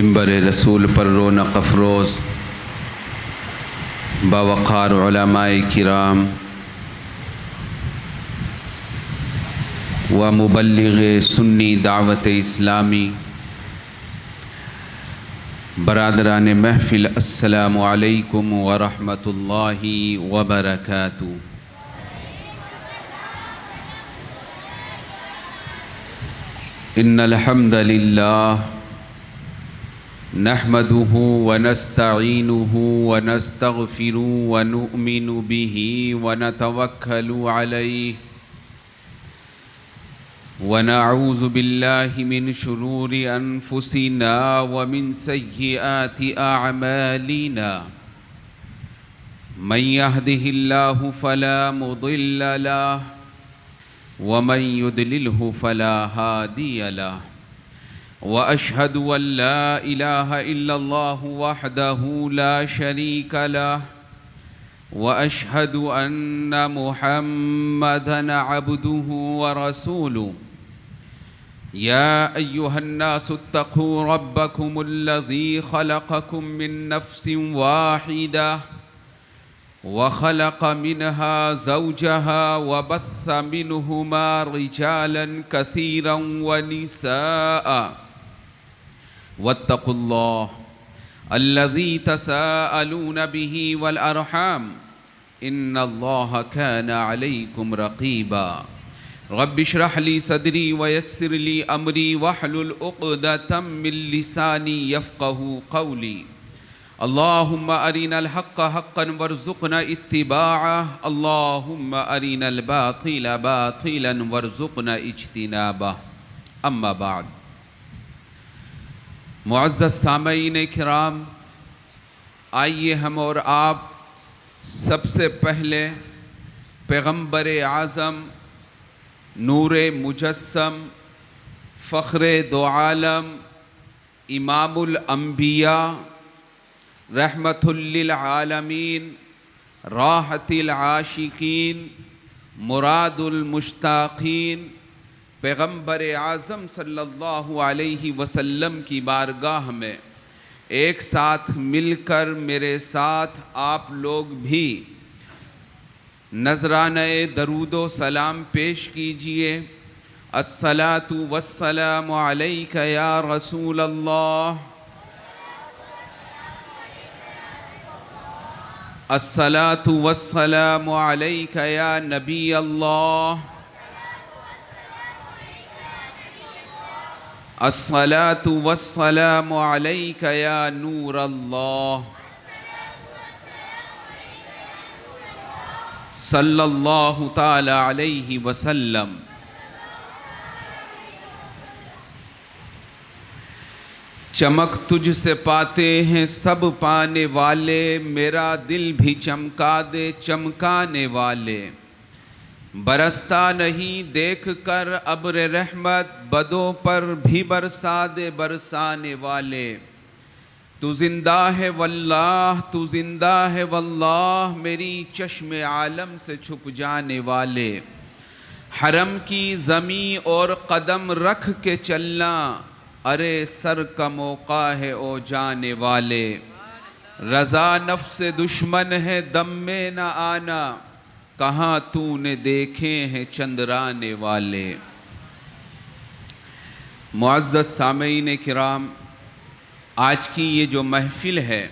منبر رسول پر رونق افروز باوقار علماء کرام و مبلغ سنی دعوت اسلامی، برادران محفل، السلام علیکم ورحمۃ اللہ وبرکاتہ۔ ان الحمد للہ نحمده ونستعینه ونستغفر ونؤمن به ونتوکل علیہ ونعوذ باللہ من شرور انفسنا ومن سیئات اعمالنا، من يهده الله فلا مضل له ومن يضلله فلا هادي له، وأشهد أن لا إله إلا الله وحده لا شريك له، وأشهد أن محمدًا عبده ورسوله۔ يا أيها الناس اتقوا ربكم الذي خلقكم من نفس واحدة وخلق منها زوجها وبث منهما رجالا كثيرا ونساء، واتقوا الله الذي تساءلون به والأرحام إن الله كان عليكم رقيبا۔ رب اشرح لي صدري ويسر لي أمري واحلل عقدة من لساني يفقهوا قولي۔ اللهم أرنا الحق حقا وارزقنا اتباعه، اللهم أرنا الباطل باطلا وارزقنا اجتنابه۔ اما بعد، معزز سامعین کرام، آئیے ہم اور آپ سب سے پہلے پیغمبر اعظم، نور مجسم، فخر دو عالم، امام الانبیاء، رحمت للعالمین، راحت العاشقین، مراد المشتاقین، پیغمبر اعظم صلی اللہ علیہ وسلم کی بارگاہ میں ایک ساتھ مل کر میرے ساتھ آپ لوگ بھی نذرانہ درود و سلام پیش کیجئے۔ الصلاۃ والسلام علیک یا رسول اللہ، الصلاۃ والسلام علیک یا نبی اللہ، الصلاۃ والسلام علیک یا نور اللہ، صلی اللہ تعالی علیہ وسلم۔ چمک تجھ سے پاتے ہیں سب پانے والے، میرا دل بھی چمکا دے چمکانے والے۔ برستا نہیں دیکھ کر ابر رحمت، بدوں پر بھی برسا دے برسانے والے۔ تو زندہ ہے واللہ، تو زندہ ہے واللہ، میری چشم عالم سے چھپ جانے والے۔ حرم کی زمیں اور قدم رکھ کے چلنا، ارے سر کا موقع ہے او جانے والے۔ رضا نفس دشمن ہے دم میں نہ آنا، کہاں تو نے دیکھے ہیں چندرانے والے۔ معزز سامعین کرام، آج کی یہ جو محفل ہے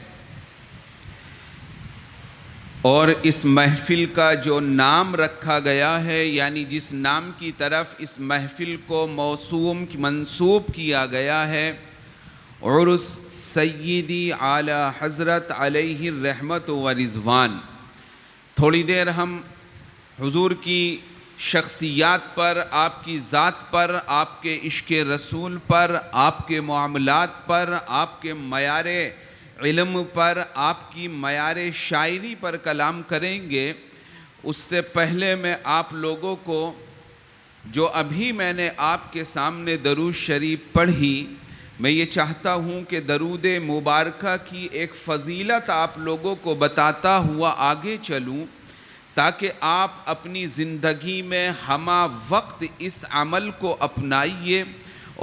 اور اس محفل کا جو نام رکھا گیا ہے، یعنی جس نام کی طرف اس محفل کو منسوب کیا گیا ہے، عرس سیدی اعلیٰ حضرت علیہ الرحمت و رضوان۔ تھوڑی دیر ہم حضور کی شخصیات پر، آپ کی ذات پر، آپ کے عشق رسول پر، آپ کے معاملات پر، آپ کے معیار علم پر، آپ کی معیار شاعری پر کلام کریں گے۔ اس سے پہلے میں آپ لوگوں کو جو ابھی میں نے آپ کے سامنے درود شریف پڑھی، میں یہ چاہتا ہوں کہ درود مبارکہ کی ایک فضیلت آپ لوگوں کو بتاتا ہوا آگے چلوں، تاکہ آپ اپنی زندگی میں ہمہ وقت اس عمل کو اپنائیے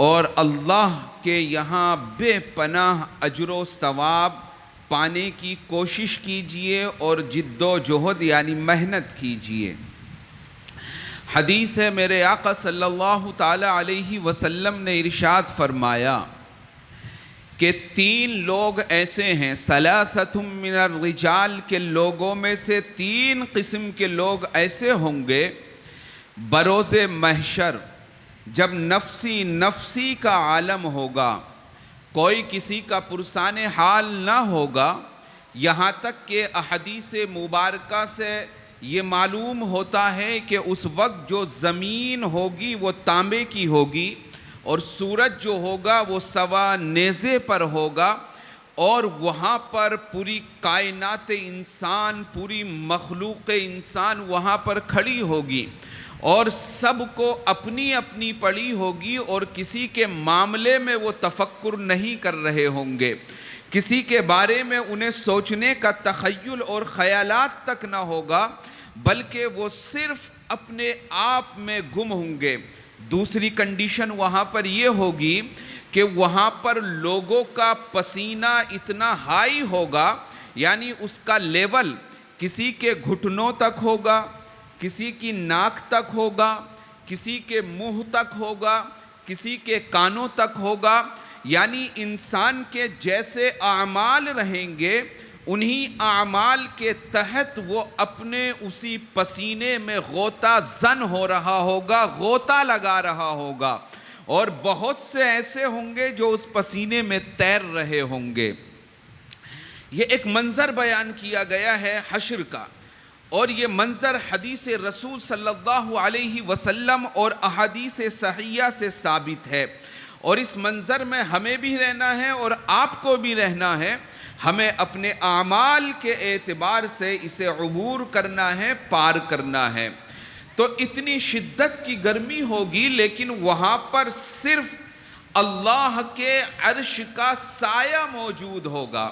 اور اللہ کے یہاں بے پناہ اجر و ثواب پانے کی کوشش کیجئے اور جد و جہد یعنی محنت کیجئے۔ حدیث ہے، میرے آقا صلی اللہ تعالی علیہ وسلم نے ارشاد فرمایا کہ 3 لوگ ایسے ہیں، ثلاثۃ من الرجال کے لوگوں میں سے 3 قسم کے لوگ ایسے ہوں گے بروز محشر، جب نفسی نفسی کا عالم ہوگا، کوئی کسی کا پرسان حال نہ ہوگا، یہاں تک کہ احادیث مبارکہ سے یہ معلوم ہوتا ہے کہ اس وقت جو زمین ہوگی وہ تانبے کی ہوگی اور سورج جو ہوگا وہ سوا نیزے پر ہوگا، اور وہاں پر پوری کائنات انسان، پوری مخلوق انسان وہاں پر کھڑی ہوگی اور سب کو اپنی اپنی پڑی ہوگی، اور کسی کے معاملے میں وہ تفکر نہیں کر رہے ہوں گے، کسی کے بارے میں انہیں سوچنے کا تخیل اور خیالات تک نہ ہوگا، بلکہ وہ صرف اپنے آپ میں گم ہوں گے۔ دوسری کنڈیشن وہاں پر یہ ہوگی کہ وہاں پر لوگوں کا پسینہ اتنا ہائی ہوگا، یعنی اس کا لیول کسی کے گھٹنوں تک ہوگا، کسی کی ناک تک ہوگا، کسی کے منہ تک ہوگا، کسی کے کانوں تک ہوگا، یعنی انسان کے جیسے اعمال رہیں گے انہی اعمال کے تحت وہ اپنے اسی پسینے میں غوطہ زن ہو رہا ہوگا، غوطہ لگا رہا ہوگا، اور بہت سے ایسے ہوں گے جو اس پسینے میں تیر رہے ہوں گے۔ یہ ایک منظر بیان کیا گیا ہے حشر کا، اور یہ منظر حدیث رسول صلی اللہ علیہ وسلم اور احادیث صحیحہ سے ثابت ہے، اور اس منظر میں ہمیں بھی رہنا ہے اور آپ کو بھی رہنا ہے۔ ہمیں اپنے اعمال کے اعتبار سے اسے عبور کرنا ہے، پار کرنا ہے۔ تو اتنی شدت کی گرمی ہوگی، لیکن وہاں پر صرف اللہ کے عرش کا سایہ موجود ہوگا،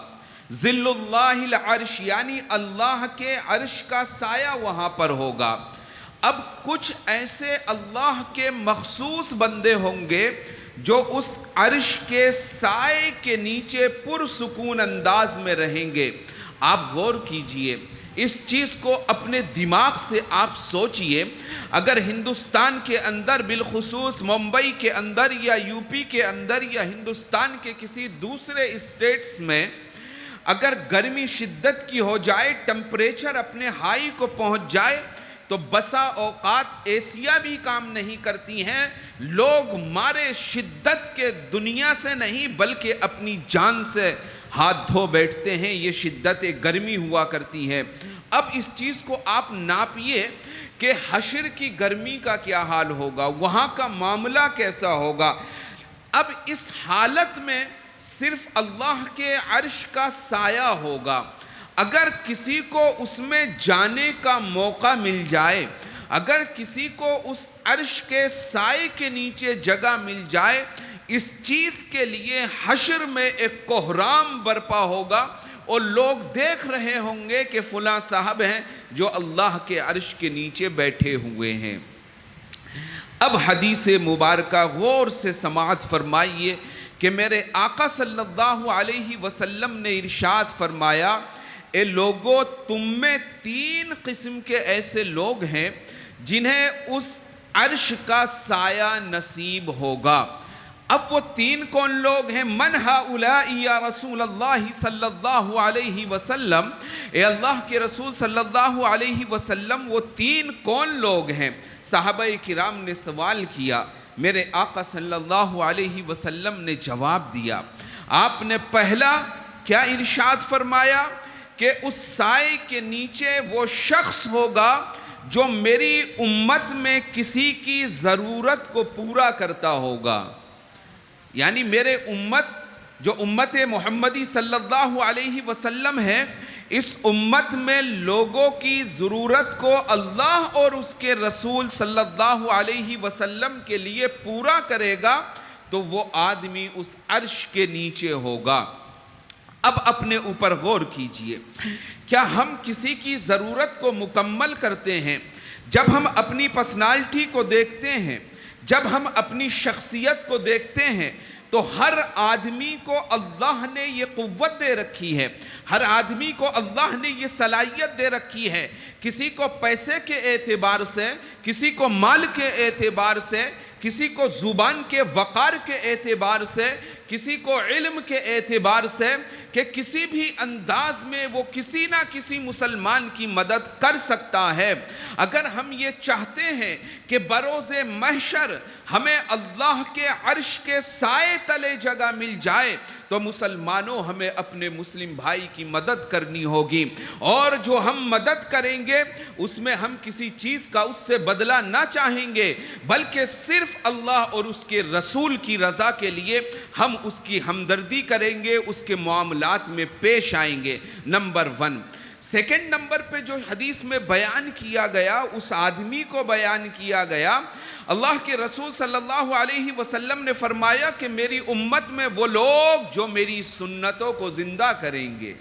ظل اللہ العرش، یعنی اللہ کے عرش کا سایہ وہاں پر ہوگا۔ اب کچھ ایسے اللہ کے مخصوص بندے ہوں گے جو اس عرش کے سائے کے نیچے پرسکون انداز میں رہیں گے۔ آپ غور کیجئے، اس چیز کو اپنے دماغ سے آپ سوچئے، اگر ہندوستان کے اندر بالخصوص ممبئی کے اندر یا یو پی کے اندر یا ہندوستان کے کسی دوسرے اسٹیٹس میں اگر گرمی شدت کی ہو جائے، ٹمپریچر اپنے ہائی کو پہنچ جائے، تو بسا اوقات ایسیاں بھی کام نہیں کرتی ہیں، لوگ مارے شدت کے دنیا سے نہیں بلکہ اپنی جان سے ہاتھ دھو بیٹھتے ہیں۔ یہ شدت گرمی ہوا کرتی ہے۔ اب اس چیز کو آپ ناپیے کہ حشر کی گرمی کا کیا حال ہوگا، وہاں کا معاملہ کیسا ہوگا۔ اب اس حالت میں صرف اللہ کے عرش کا سایہ ہوگا۔ اگر کسی کو اس میں جانے کا موقع مل جائے، اگر کسی کو اس عرش کے سائے کے نیچے جگہ مل جائے، اس چیز کے لیے حشر میں ایک کوہرام برپا ہوگا، اور لوگ دیکھ رہے ہوں گے کہ فلاں صاحب ہیں جو اللہ کے عرش کے نیچے بیٹھے ہوئے ہیں۔ اب حدیث مبارکہ غور سے سماعت فرمائیے کہ میرے آقا صلی اللہ علیہ وسلم نے ارشاد فرمایا، اے لوگو، تم میں 3 قسم کے ایسے لوگ ہیں جنہیں اس عرش کا سایہ نصیب ہوگا۔ اب وہ 3 کون لوگ ہیں؟ من ہؤلاء یا رسول اللہ صلی اللہ علیہ وسلم، اے اللہ کے رسول صلی اللہ علیہ وسلم، وہ 3 کون لوگ ہیں؟ صحابہ کرام نے سوال کیا، میرے آقا صلی اللہ علیہ وسلم نے جواب دیا۔ آپ نے پہلا کیا ارشاد فرمایا کہ اس سائے کے نیچے وہ شخص ہوگا جو میری امت میں کسی کی ضرورت کو پورا کرتا ہوگا، یعنی میرے امت جو امت محمدی صلی اللہ علیہ وسلم ہے، اس امت میں لوگوں کی ضرورت کو اللہ اور اس کے رسول صلی اللہ علیہ وسلم کے لیے پورا کرے گا، تو وہ آدمی اس عرش کے نیچے ہوگا۔ اب اپنے اوپر غور کیجئے، کیا ہم کسی کی ضرورت کو مکمل کرتے ہیں؟ جب ہم اپنی پرسنالٹی کو دیکھتے ہیں، جب ہم اپنی شخصیت کو دیکھتے ہیں تو ہر آدمی کو اللہ نے یہ قوت دے رکھی ہے، ہر آدمی کو اللہ نے یہ صلاحیت دے رکھی ہے، کسی کو پیسے کے اعتبار سے، کسی کو مال کے اعتبار سے، کسی کو زبان کے وقار کے اعتبار سے، کسی کو علم کے اعتبار سے، کہ کسی بھی انداز میں وہ کسی نہ کسی مسلمان کی مدد کر سکتا ہے۔ اگر ہم یہ چاہتے ہیں کہ بروز محشر ہمیں اللہ کے عرش کے سائے تلے جگہ مل جائے تو مسلمانوں ہمیں اپنے مسلم بھائی کی مدد کرنی ہوگی، اور جو ہم مدد کریں گے اس میں ہم کسی چیز کا اس سے بدلہ نہ چاہیں گے، بلکہ صرف اللہ اور اس کے رسول کی رضا کے لیے ہم اس کی ہمدردی کریں گے، اس کے معاملات میں پیش آئیں گے۔ نمبر 1۔ سیکنڈ نمبر پہ جو حدیث میں بیان کیا گیا، اس آدمی کو بیان کیا گیا، اللہ کے رسول صلی اللہ علیہ وسلم نے فرمایا کہ میری امت میں وہ لوگ جو میری سنتوں کو زندہ کریں گے۔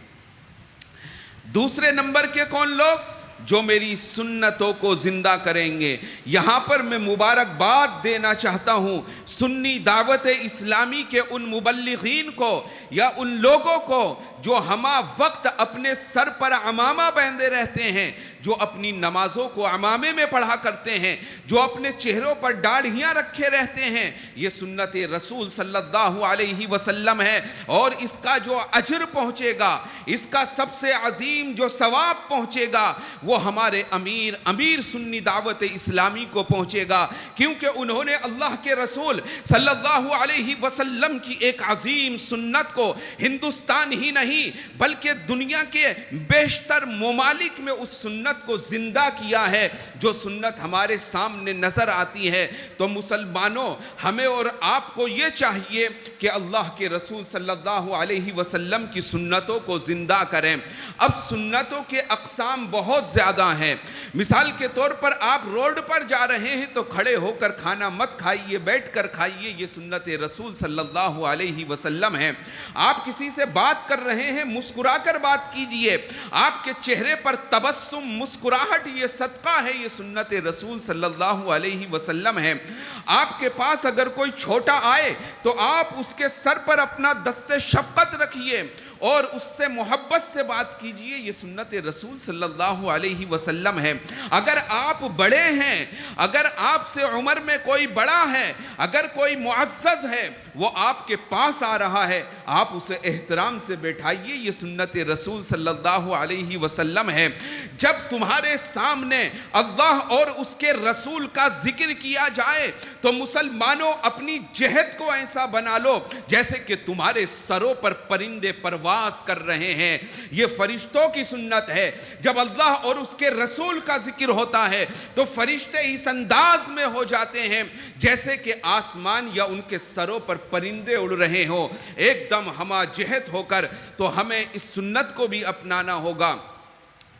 دوسرے نمبر کے کون لوگ؟ جو میری سنتوں کو زندہ کریں گے۔ یہاں پر میں مبارکباد دینا چاہتا ہوں سنی دعوت اسلامی کے ان مبلغین کو یا ان لوگوں کو جو ہمہ وقت اپنے سر پر عمامہ باندھے رہتے ہیں، جو اپنی نمازوں کو عمامے میں پڑھا کرتے ہیں، جو اپنے چہروں پر داڑھیاں رکھے رہتے ہیں۔ یہ سنت رسول صلی اللہ علیہ وسلم ہے، اور اس کا جو اجر پہنچے گا، اس کا سب سے عظیم جو ثواب پہنچے گا، وہ ہمارے امیر سنی دعوت اسلامی کو پہنچے گا، کیونکہ انہوں نے اللہ کے رسول صلی اللہ علیہ وسلم کی ایک عظیم سنت کو ہندوستان ہی نہیں بلکہ دنیا کے بیشتر ممالک میں اس سنت کو زندہ کیا ہے، جو سنت ہمارے سامنے نظر آتی ہے۔ تو مسلمانوں، ہمیں اور آپ کو یہ چاہیے کہ اللہ کے رسول صلی اللہ علیہ وسلم کی سنتوں کو زندہ کریں۔ اب سنتوں کے اقسام بہت زیادہ ہیں۔ مثال کے طور پر آپ روڈ پر جا رہے ہیں تو کھڑے ہو کر کھانا مت کھائیے، بیٹھ کر کھائیے، یہ سنت رسول صلی اللہ علیہ وسلم ہے۔ آپ کسی سے بات کر رہے ہیں، مسکرا کر بات کیجئے، آپ کے چہرے پر تبسم، مسکراہٹ، یہ صدقہ ہے، یہ سنت رسول صلی اللہ علیہ وسلم ہے۔ آپ کے پاس اگر کوئی چھوٹا آئے تو آپ اس کے سر پر اپنا دست شفقت رکھیے اور اس سے محبت سے بات کیجئے، یہ سنت رسول صلی اللہ علیہ وسلم ہے۔ اگر آپ بڑے ہیں، اگر آپ سے عمر میں کوئی بڑا ہے، اگر کوئی معزز ہے، وہ آپ کے پاس آ رہا ہے، آپ اسے احترام سے بیٹھائیے، یہ سنت رسول صلی اللہ علیہ وسلم ہے۔ جب تمہارے سامنے اللہ اور اس کے رسول کا ذکر کیا جائے تو مسلمانوں اپنی جہد کو ایسا بنا لو جیسے کہ تمہارے سروں پر پرندے پرواز کر رہے ہیں۔ یہ فرشتوں کی سنت ہے۔ جب اللہ اور اس کے رسول کا ذکر ہوتا ہے تو فرشتے اس انداز میں ہو جاتے ہیں جیسے کہ آسمان یا ان کے سروں پر پرندے اڑ رہے ہوں، ایک دم ہمہ جہت ہو کر۔ تو ہمیں اس سنت کو بھی اپنانا ہوگا۔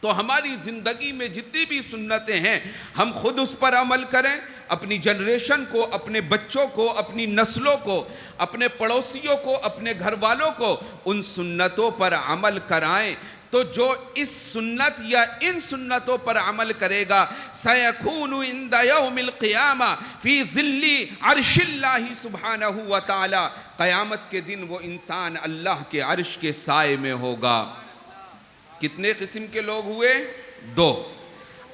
تو ہماری زندگی میں جتنی بھی سنتیں ہیں ہم خود اس پر عمل کریں، اپنی جنریشن کو، اپنے بچوں کو، اپنی نسلوں کو، اپنے پڑوسیوں کو، اپنے گھر والوں کو ان سنتوں پر عمل کرائیں۔ تو جو اس سنت یا ان سنتوں پر عمل کرے گا سَيَكُونُ عِنْدَ يَوْمِ الْقِيَامَةِ فِي ظِلِّ عَرْشِ اللَّهِ سُبْحَانَهُ وَتَعَالَى، قیامت کے دن وہ انسان اللہ کے عرش کے سائے میں ہوگا۔ کتنے قسم کے لوگ ہوئے؟ 2۔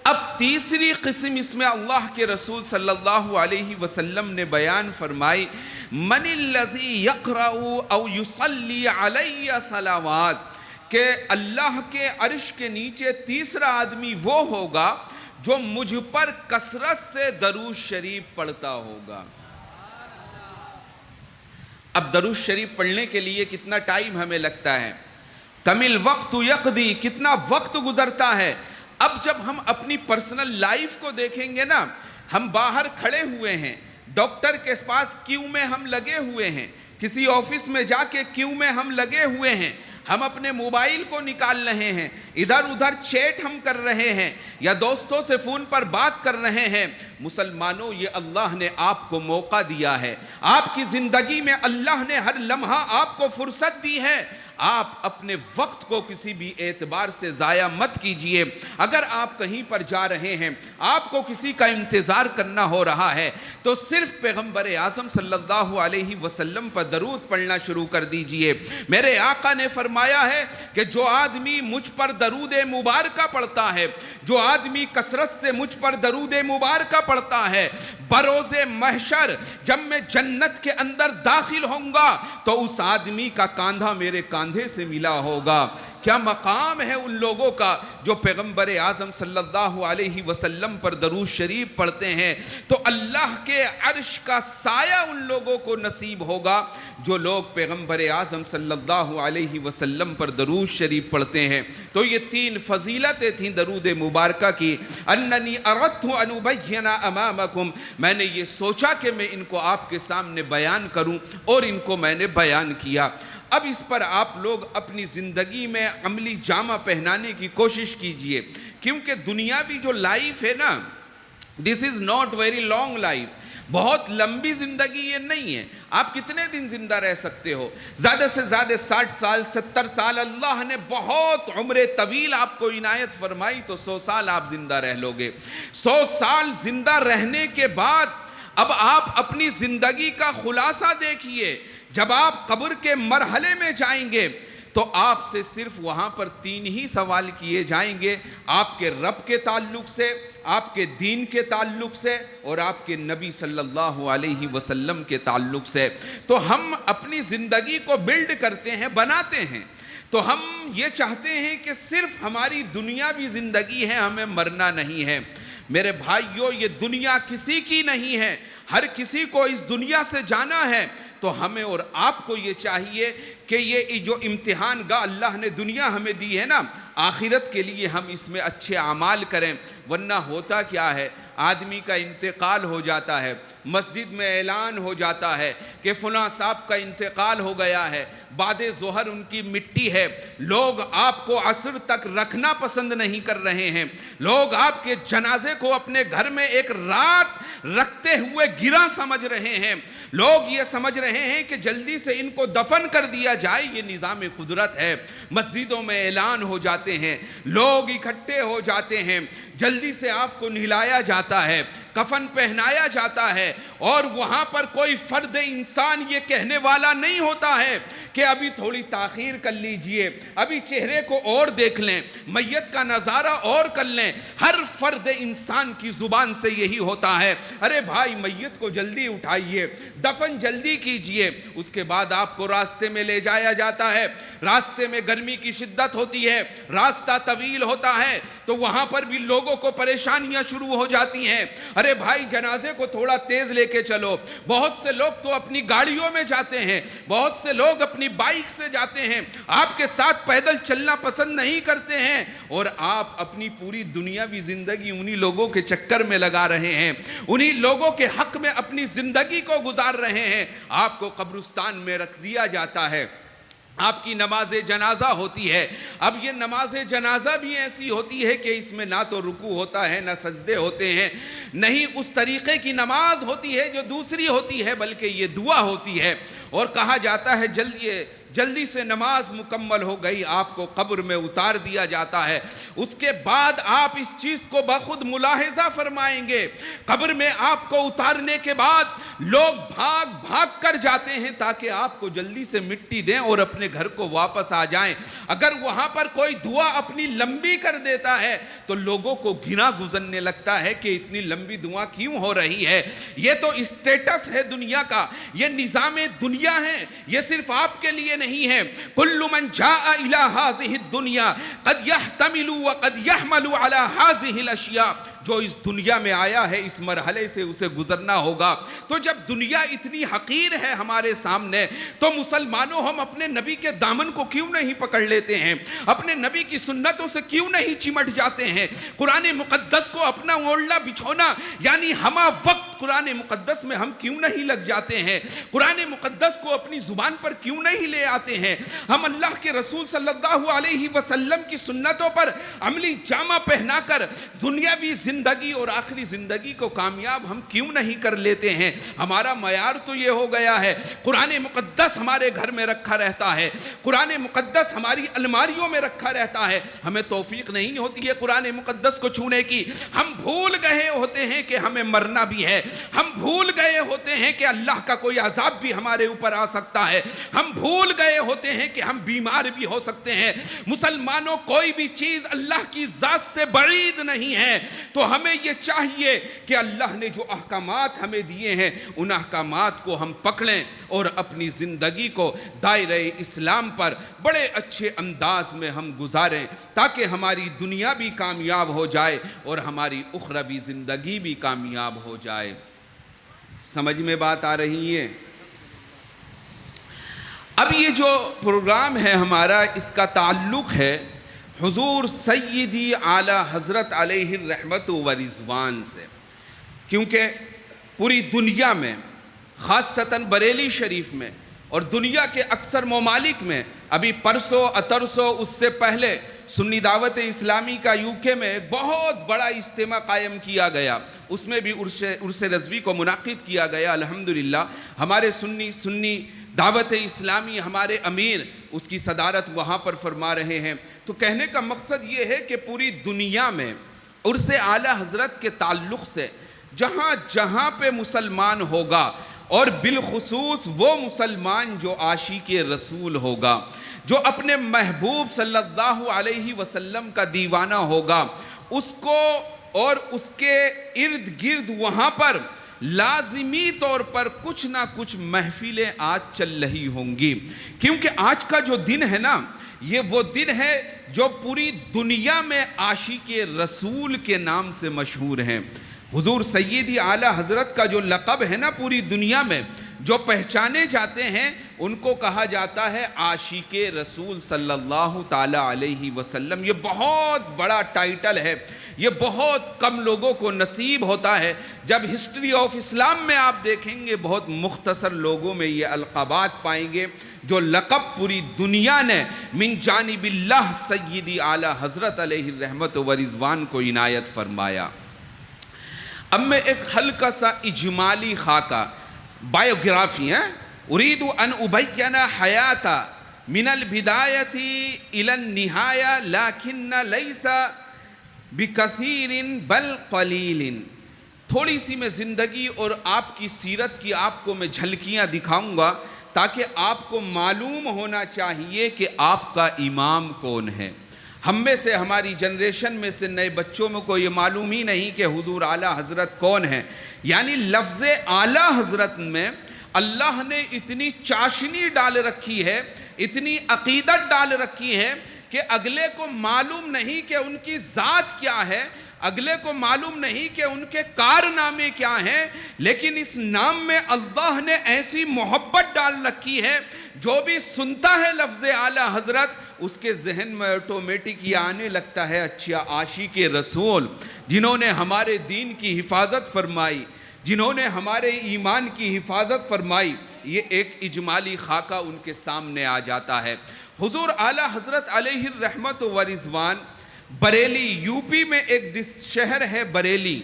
اب تیسری قسم اس میں اللہ کے رسول صلی اللہ علیہ وسلم نے بیان فرمائی، من الذی یقرأ او یصلی علی صلوات، کہ اللہ کے عرش کے نیچے تیسرا آدمی وہ ہوگا جو مجھ پر کثرت سے درود شریف پڑھتا ہوگا۔ اب درود شریف پڑھنے کے لیے کتنا ٹائم ہمیں لگتا ہے؟ کم الوقت یقضی، کتنا وقت گزرتا ہے۔ اب جب ہم اپنی پرسنل لائف کو دیکھیں گے نا، ہم باہر کھڑے ہوئے ہیں، ڈاکٹر کے پاس کیو میں ہم لگے ہوئے ہیں، کسی آفس میں جا کے کیو میں ہم لگے ہوئے ہیں، ہم اپنے موبائل کو نکال رہے ہیں، ادھر ادھر چیٹ ہم کر رہے ہیں یا دوستوں سے فون پر بات کر رہے ہیں۔ مسلمانوں، یہ اللہ نے آپ کو موقع دیا ہے، آپ کی زندگی میں اللہ نے ہر لمحہ آپ کو فرصت دی ہے۔ آپ اپنے وقت کو کسی بھی اعتبار سے ضائع مت کیجئے. اگر آپ کہیں پر جا رہے ہیں, آپ کو کسی کا انتظار کرنا ہو رہا ہے, تو صرف پیغمبر اعظم صلی اللہ علیہ وسلم پر درود پڑھنا شروع کر دیجئے. میرے آقا نے فرمایا ہے کہ جو آدمی مجھ پر درود مبارکہ پڑھتا ہے, جو آدمی کثرت سے مجھ پر درود مبارکہ پڑھتا ہے, بروز محشر جب میں جنت کے اندر داخل ہوں گا تو اس آدمی کا کاندھا میرے کاندھے سے ملا ہوگا. کیا مقام ہے ان لوگوں کا جو پیغمبر اعظم صلی اللہ علیہ وسلم پر درود شریف پڑھتے ہیں. تو اللہ کے عرش کا سایہ ان لوگوں کو نصیب ہوگا جو لوگ پیغمبر اعظم صلی اللہ علیہ وسلم پر درود شریف پڑھتے ہیں. تو یہ 3 فضیلتیں تھیں درود مبارکہ کی. اننی اردت ان ابین امامکم, میں نے یہ سوچا کہ میں ان کو آپ کے سامنے بیان کروں اور ان کو میں نے بیان کیا. اب اس پر آپ لوگ اپنی زندگی میں عملی جامہ پہنانے کی کوشش کیجئے, کیونکہ دنیاوی جو لائف ہے نا, this is not very long life. بہت لمبی زندگی یہ نہیں ہے. آپ کتنے دن زندہ رہ سکتے ہو؟ زیادہ سے زیادہ 60 سال 70 سال. اللہ نے بہت عمر طویل آپ کو عنایت فرمائی تو 100 سال آپ زندہ رہ لوگے. 100 سال زندہ رہنے کے بعد اب آپ اپنی زندگی کا خلاصہ دیکھیے. جب آپ قبر کے مرحلے میں جائیں گے تو آپ سے صرف وہاں پر 3 ہی سوال کیے جائیں گے, آپ کے رب کے تعلق سے, آپ کے دین کے تعلق سے اور آپ کے نبی صلی اللہ علیہ وسلم کے تعلق سے. تو ہم اپنی زندگی کو بلڈ کرتے ہیں, بناتے ہیں, تو ہم یہ چاہتے ہیں کہ صرف ہماری دنیاوی زندگی ہے, ہمیں مرنا نہیں ہے. میرے بھائیو, یہ دنیا کسی کی نہیں ہے, ہر کسی کو اس دنیا سے جانا ہے. تو ہمیں اور آپ کو یہ چاہیے کہ یہ جو امتحان گاہ اللہ نے دنیا ہمیں دی ہے نا, آخرت کے لیے ہم اس میں اچھے اعمال کریں. ورنہ ہوتا کیا ہے, آدمی کا انتقال ہو جاتا ہے, مسجد میں اعلان ہو جاتا ہے کہ فلاں صاحب کا انتقال ہو گیا ہے, بعد ظہر ان کی مٹی ہے. لوگ آپ کو عصر تک رکھنا پسند نہیں کر رہے ہیں. لوگ آپ کے جنازے کو اپنے گھر میں ایک رات رکھتے ہوئے گرا سمجھ رہے ہیں. لوگ یہ سمجھ رہے ہیں کہ جلدی سے ان کو دفن کر دیا جائے, یہ نظام قدرت ہے. مسجدوں میں اعلان ہو جاتے ہیں, لوگ اکٹھے ہو جاتے ہیں, جلدی سے آپ کو نہلایا جاتا ہے, کفن پہنایا جاتا ہے, اور وہاں پر کوئی فرد انسان یہ کہنے والا نہیں ہوتا ہے کہ ابھی تھوڑی تاخیر کر لیجئے, ابھی چہرے کو اور دیکھ لیں, میت کا نظارہ اور کر لیں. ہر فرد انسان کی زبان سے یہی ہوتا ہے, ارے بھائی میت کو جلدی اٹھائیے, دفن جلدی کیجئے. اس کے بعد آپ کو راستے میں لے جایا جاتا ہے, راستے میں گرمی کی شدت ہوتی ہے, راستہ طویل ہوتا ہے, تو وہاں پر بھی لوگوں کو پریشانیاں شروع ہو جاتی ہیں. ارے بھائی جنازے کو تھوڑا تیز لے کے چلو. بہت سے لوگ تو اپنی گاڑیوں میں جاتے ہیں, بہت سے لوگ اپنی بائک سے جاتے ہیں, آپ کے ساتھ پیدل چلنا پسند نہیں کرتے ہیں, اور آپ اپنی پوری دنیاوی زندگی انہی لوگوں کے چکر میں لگا رہے ہیں, انہی لوگوں کے حق میں اپنی زندگی کو گزار رہے ہیں. آپ کو قبرستان میں رکھ دیا جاتا ہے, آپ کی نماز جنازہ ہوتی ہے. اب یہ نماز جنازہ بھی ایسی ہوتی ہے کہ اس میں نہ تو رکوع ہوتا ہے نہ سجدے ہوتے ہیں, نہیں اس طریقے کی نماز ہوتی ہے جو دوسری ہوتی ہے, بلکہ یہ دعا ہوتی ہے. اور کہا جاتا ہے جلدی سے نماز مکمل ہو گئی, آپ کو قبر میں اتار دیا جاتا ہے. اس کے بعد آپ اس چیز کو بخود ملاحظہ فرمائیں گے, قبر میں آپ کو اتارنے کے بعد لوگ بھاگ بھاگ کر جاتے ہیں تاکہ آپ کو جلدی سے مٹی دیں اور اپنے گھر کو واپس آ جائیں. اگر وہاں پر کوئی دعا اپنی لمبی کر دیتا ہے تو لوگوں کو گنا گزرنے لگتا ہے کہ اتنی لمبی دعا کیوں ہو رہی ہے. یہ تو اسٹیٹس ہے دنیا کا, یہ نظام دنیا ہے, یہ صرف آپ کے لیے نہیں ہے. کل من جاء الى هذه الدنيا قد يحتمل وقد يحمل على هذه الاشياء. جو اس دنیا میں آیا ہے اس مرحلے سے اسے گزرنا ہوگا. تو جب دنیا اتنی حقیر ہے ہمارے سامنے تو مسلمانوں ہم اپنے نبی کے دامن کو کیوں نہیں پکڑ لیتے ہیں, اپنے نبی کی سنتوں سے کیوں نہیں چمٹ جاتے ہیں. قرآن مقدس کو اپنا اوڑھنا بچھونا یعنی ہمہ وقت قرآن مقدس میں ہم کیوں نہیں لگ جاتے ہیں؟ قرآن مقدس کو اپنی زبان پر کیوں نہیں لے آتے ہیں؟ ہم اللہ کے رسول صلی اللہ علیہ وسلم کی سنتوں پر عملی جامہ پہنا کر دنیاوی زندگی اور آخری زندگی کو کامیاب ہم کیوں نہیں کر لیتے ہیں؟ ہمارا معیار تو یہ ہو گیا ہے، قرآن مقدس ہمارے گھر میں رکھا رہتا ہے، قرآن مقدس ہماری الماریوں میں رکھا رہتا ہے، ہمیں توفیق نہیں ہوتی ہے قرآن مقدس کو چھونے کی۔ ہم بھول گئے ہوتے ہیں کہ ہمیں مرنا بھی ہے، ہم بھول گئے ہوتے ہیں کہ اللہ کا کوئی عذاب بھی ہمارے اوپر آ سکتا ہے، ہم بھول گئے ہوتے ہیں کہ ہم بیمار بھی ہو سکتے ہیں۔ مسلمانوں، کوئی بھی چیز اللہ کی ذات سے بعید نہیں ہے، تو ہمیں یہ چاہیے کہ اللہ نے جو احکامات ہمیں دیے ہیں ان احکامات کو ہم پکڑیں اور اپنی زندگی کو دائرہ اسلام پر بڑے اچھے انداز میں ہم گزاریں، تاکہ ہماری دنیا بھی کامیاب ہو جائے اور ہماری اخروی زندگی بھی کامیاب ہو جائے۔ سمجھ میں بات آ رہی ہے؟ اب یہ جو پروگرام ہے ہمارا، اس کا تعلق ہے حضور سیدی اعلی حضرت علیہ الرحمت و رضوان سے، کیونکہ پوری دنیا میں، خاصتاً بریلی شریف میں اور دنیا کے اکثر ممالک میں، ابھی پرسوں اترسوں اس سے پہلے سنی دعوت اسلامی کا UK میں ایک بہت بڑا اجتماع قائم کیا گیا، اس میں بھی عرس رضوی کو منعقد کیا گیا۔ الحمدللہ ہمارے سنی دعوت اسلامی، ہمارے امیر اس کی صدارت وہاں پر فرما رہے ہیں۔ تو کہنے کا مقصد یہ ہے کہ پوری دنیا میں عرس اعلیٰ حضرت کے تعلق سے جہاں جہاں پہ مسلمان ہوگا، اور بالخصوص وہ مسلمان جو عاشق رسول ہوگا، جو اپنے محبوب صلی اللہ علیہ وسلم کا دیوانہ ہوگا، اس کو اور اس کے ارد گرد وہاں پر لازمی طور پر کچھ نہ کچھ محفلیں آج چل رہی ہوں گی، کیونکہ آج کا جو دن ہے نا، یہ وہ دن ہے جو پوری دنیا میں عاشق رسول کے نام سے مشہور ہیں۔ حضور سیدی اعلیٰ حضرت کا جو لقب ہے نا، پوری دنیا میں جو پہچانے جاتے ہیں ان کو کہا جاتا ہے عاشق رسول صلی اللہ تعالیٰ علیہ وسلم۔ یہ بہت بڑا ٹائٹل ہے، یہ بہت کم لوگوں کو نصیب ہوتا ہے۔ جب ہسٹری آف اسلام میں آپ دیکھیں گے، بہت مختصر لوگوں میں یہ القابات پائیں گے جو لقب پوری دنیا نے من جانب اللہ سیدی اعلیٰ حضرت علیہ الرحمت و رضوان کو عنایت فرمایا۔ اب میں ایک ہلکا سا اجمالی خاکہ بائیوگرافی ہے، اريد ان ابين حیات من البدایت الى النہایہ لیکن لیس بکثیر بل قلیل۔ تھوڑی سی میں زندگی اور آپ کی سیرت کی آپ کو میں جھلکیاں دکھاؤں گا، تاکہ آپ کو معلوم ہونا چاہیے کہ آپ کا امام کون ہے۔ ہم میں سے، ہماری جنریشن میں سے نئے بچوں میں کو یہ معلوم ہی نہیں کہ حضور اعلیٰ حضرت کون ہے۔ یعنی لفظ اعلیٰ حضرت میں اللہ نے اتنی چاشنی ڈال رکھی ہے، اتنی عقیدت ڈال رکھی ہے کہ اگلے کو معلوم نہیں کہ ان کی ذات کیا ہے، اگلے کو معلوم نہیں کہ ان کے کارنامے کیا ہیں، لیکن اس نام میں اللہ نے ایسی محبت ڈال رکھی ہے، جو بھی سنتا ہے لفظ اعلیٰ حضرت اس کے ذہن میں آٹومیٹک یہ آنے لگتا ہے، اچھا عاشق رسول جنہوں نے ہمارے دین کی حفاظت فرمائی، جنہوں نے ہمارے ایمان کی حفاظت فرمائی، یہ ایک اجمالی خاکہ ان کے سامنے آ جاتا ہے۔ حضور اعلیٰ حضرت علیہ الرحمت و رضوان بریلی، یوپی میں ایک شہر ہے بریلی،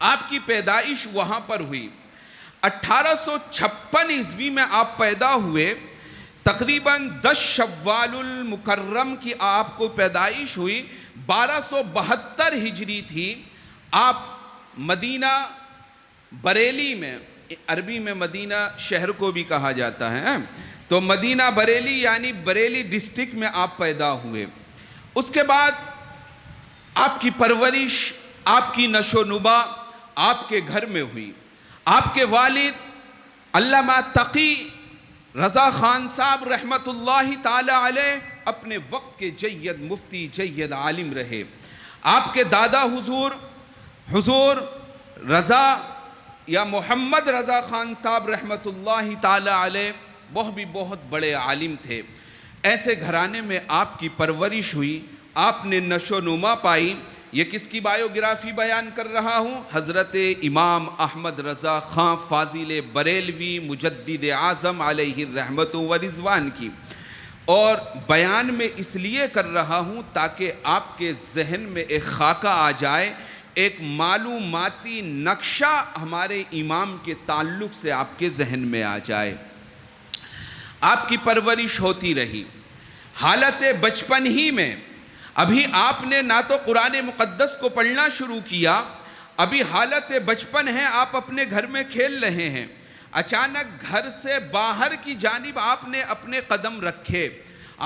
آپ کی پیدائش وہاں پر ہوئی۔ 1856 عیسوی میں آپ پیدا ہوئے، تقریباً 10 شوال المکرم کی آپ کو پیدائش ہوئی، 1272 ہجری تھی۔ آپ مدینہ بریلی میں، عربی میں مدینہ شہر کو بھی کہا جاتا ہے، تو مدینہ بریلی یعنی بریلی ڈسٹرکٹ میں آپ پیدا ہوئے۔ اس کے بعد آپ کی پرورش، آپ کی نشو و نما آپ کے گھر میں ہوئی۔ آپ کے والد علامہ تقی رضا خان صاحب رحمت اللہ تعالی علیہ اپنے وقت کے جید مفتی، جید عالم رہے۔ آپ کے دادا حضور رضا یا محمد رضا خان صاحب رحمت اللہ تعالی علیہ وہ بھی بہت بڑے عالم تھے۔ ایسے گھرانے میں آپ کی پرورش ہوئی، آپ نے نشو و نما پائی، یہ کس کی بایوگرافی بیان کر رہا ہوں؟ حضرت امام احمد رضا خان فاضل بریلوی مجدد اعظم علیہ الرحمت و رضوان کی، اور بیان میں اس لیے کر رہا ہوں تاکہ آپ کے ذہن میں ایک خاکہ آ جائے، ایک معلوماتی نقشہ ہمارے امام کے تعلق سے آپ کے ذہن میں آ جائے۔ آپ کی پرورش ہوتی رہی حالت بچپن ہی میں، ابھی آپ نے نہ تو قرآن مقدس کو پڑھنا شروع کیا، ابھی حالت بچپن ہے، آپ اپنے گھر میں کھیل رہے ہیں، اچانک گھر سے باہر کی جانب آپ نے اپنے قدم رکھے،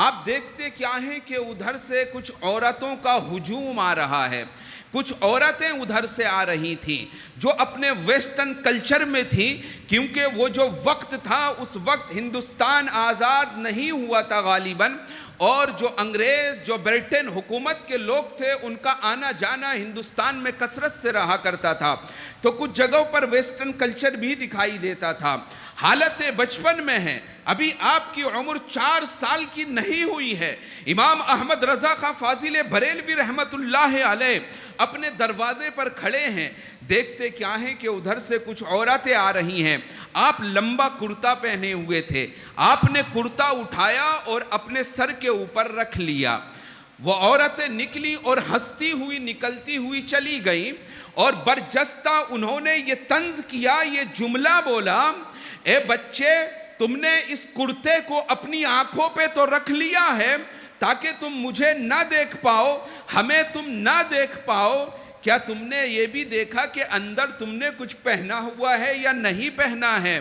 آپ دیکھتے کیا ہیں کہ ادھر سے کچھ عورتوں کا ہجوم آ رہا ہے، کچھ عورتیں ادھر سے آ رہی تھیں جو اپنے ویسٹرن کلچر میں تھیں، کیونکہ وہ جو وقت تھا اس وقت ہندوستان آزاد نہیں ہوا تھا غالباً، اور جو انگریز جو برٹن حکومت کے لوگ تھے ان کا آنا جانا ہندوستان میں کثرت سے رہا کرتا تھا، تو کچھ جگہوں پر ویسٹرن کلچر بھی دکھائی دیتا تھا۔ حالت بچپن میں ہے، ابھی آپ کی عمر 4 سال کی نہیں ہوئی ہے، امام احمد رضا خان فاضل بریلوی رحمت اللہ علیہ اپنے دروازے پر کھڑے ہیں، دیکھتے کیا ہیں کہ ادھر سے کچھ عورتیں آ رہی ہیں، آپ لمبا کرتا پہنے ہوئے تھے، آپ نے کرتا اٹھایا اور اپنے سر کے اوپر رکھ لیا، وہ عورتیں نکلی اور ہنستی ہوئی نکلتی ہوئی چلی گئیں، اور برجستہ انہوں نے یہ طنز کیا، یہ جملہ بولا، اے بچے تم نے اس کرتے کو اپنی آنکھوں پہ تو رکھ لیا ہے تاکہ تم مجھے نہ دیکھ پاؤ، ہمیں تم نہ دیکھ پاؤ، کیا تم نے یہ بھی دیکھا کہ اندر تم نے کچھ پہنا ہوا ہے یا نہیں پہنا ہے؟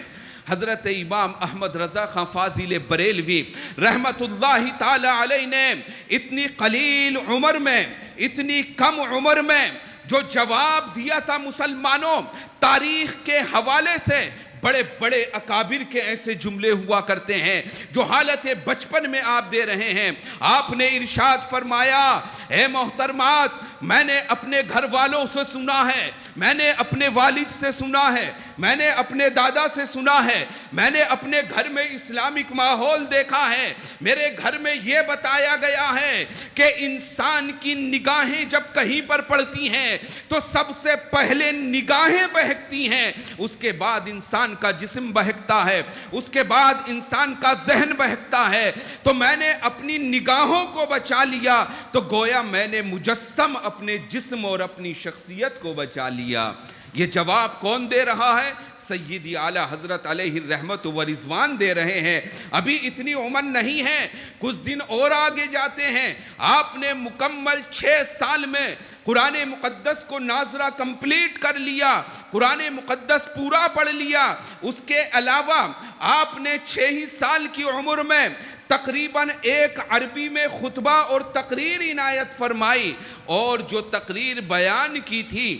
حضرت امام احمد رضا خان فاضل بریلوی رحمت اللہ تعالی علیہ نے اتنی قلیل عمر میں، اتنی کم عمر میں جو جواب دیا تھا مسلمانوں، تاریخ کے حوالے سے بڑے بڑے اکابر کے ایسے جملے ہوا کرتے ہیں جو حالت بچپن میں آپ دے رہے ہیں۔ آپ نے ارشاد فرمایا، اے محترمات، میں نے اپنے گھر والوں سے سنا ہے، میں نے اپنے والد سے سنا ہے، میں نے اپنے دادا سے سنا ہے، میں نے اپنے گھر میں اسلامک ماحول دیکھا ہے، میرے گھر میں یہ بتایا گیا ہے کہ انسان کی نگاہیں جب کہیں پر پڑتی ہیں تو سب سے پہلے نگاہیں بہکتی ہیں، اس کے بعد انسان کا جسم بہکتا ہے، اس کے بعد انسان کا ذہن بہکتا ہے، تو میں نے اپنی نگاہوں کو بچا لیا تو گویا میں نے مجسم اپنے جسم اور اپنی شخصیت کو بچا لیا۔ یہ جواب کون دے رہا ہے؟ سیدی اعلیٰ حضرت علیہ الرحمت و رضوان دے رہے ہیں۔ ابھی اتنی عمر نہیں ہے، کچھ دن اور آگے جاتے ہیں، آپ نے مکمل 6 سال میں قرآن مقدس کو ناظرہ کمپلیٹ کر لیا، قرآن مقدس پورا پڑھ لیا، اس کے علاوہ آپ نے 6 ہی سال کی عمر میں تقریباً 1 عربی میں خطبہ اور تقریر عنایت فرمائی، اور جو تقریر بیان کی تھی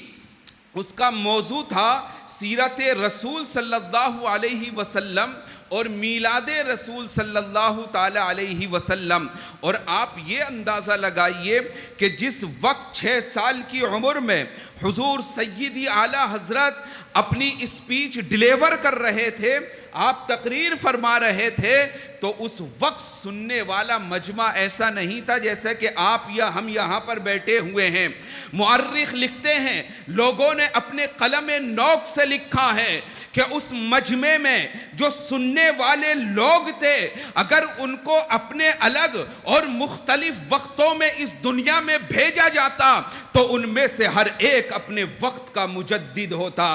اس کا موضوع تھا سیرت رسول صلی اللہ علیہ وسلم اور میلاد رسول صلی اللہ تعالی علیہ وسلم۔ اور آپ یہ اندازہ لگائیے کہ جس وقت 6 سال کی عمر میں حضور سیدی اعلیٰ حضرت اپنی اسپیچ ڈیلیور کر رہے تھے، آپ تقریر فرما رہے تھے، تو اس وقت سننے والا مجمع ایسا نہیں تھا جیسے کہ آپ یا ہم یہاں پر بیٹھے ہوئے ہیں۔ مورخ لکھتے ہیں، لوگوں نے اپنے قلم نوک سے لکھا ہے کہ اس مجمع میں جو سننے والے لوگ تھے، اگر ان کو اپنے الگ اور مختلف وقتوں میں اس دنیا میں بھیجا جاتا تو ان میں سے ہر ایک اپنے وقت کا مجدد ہوتا،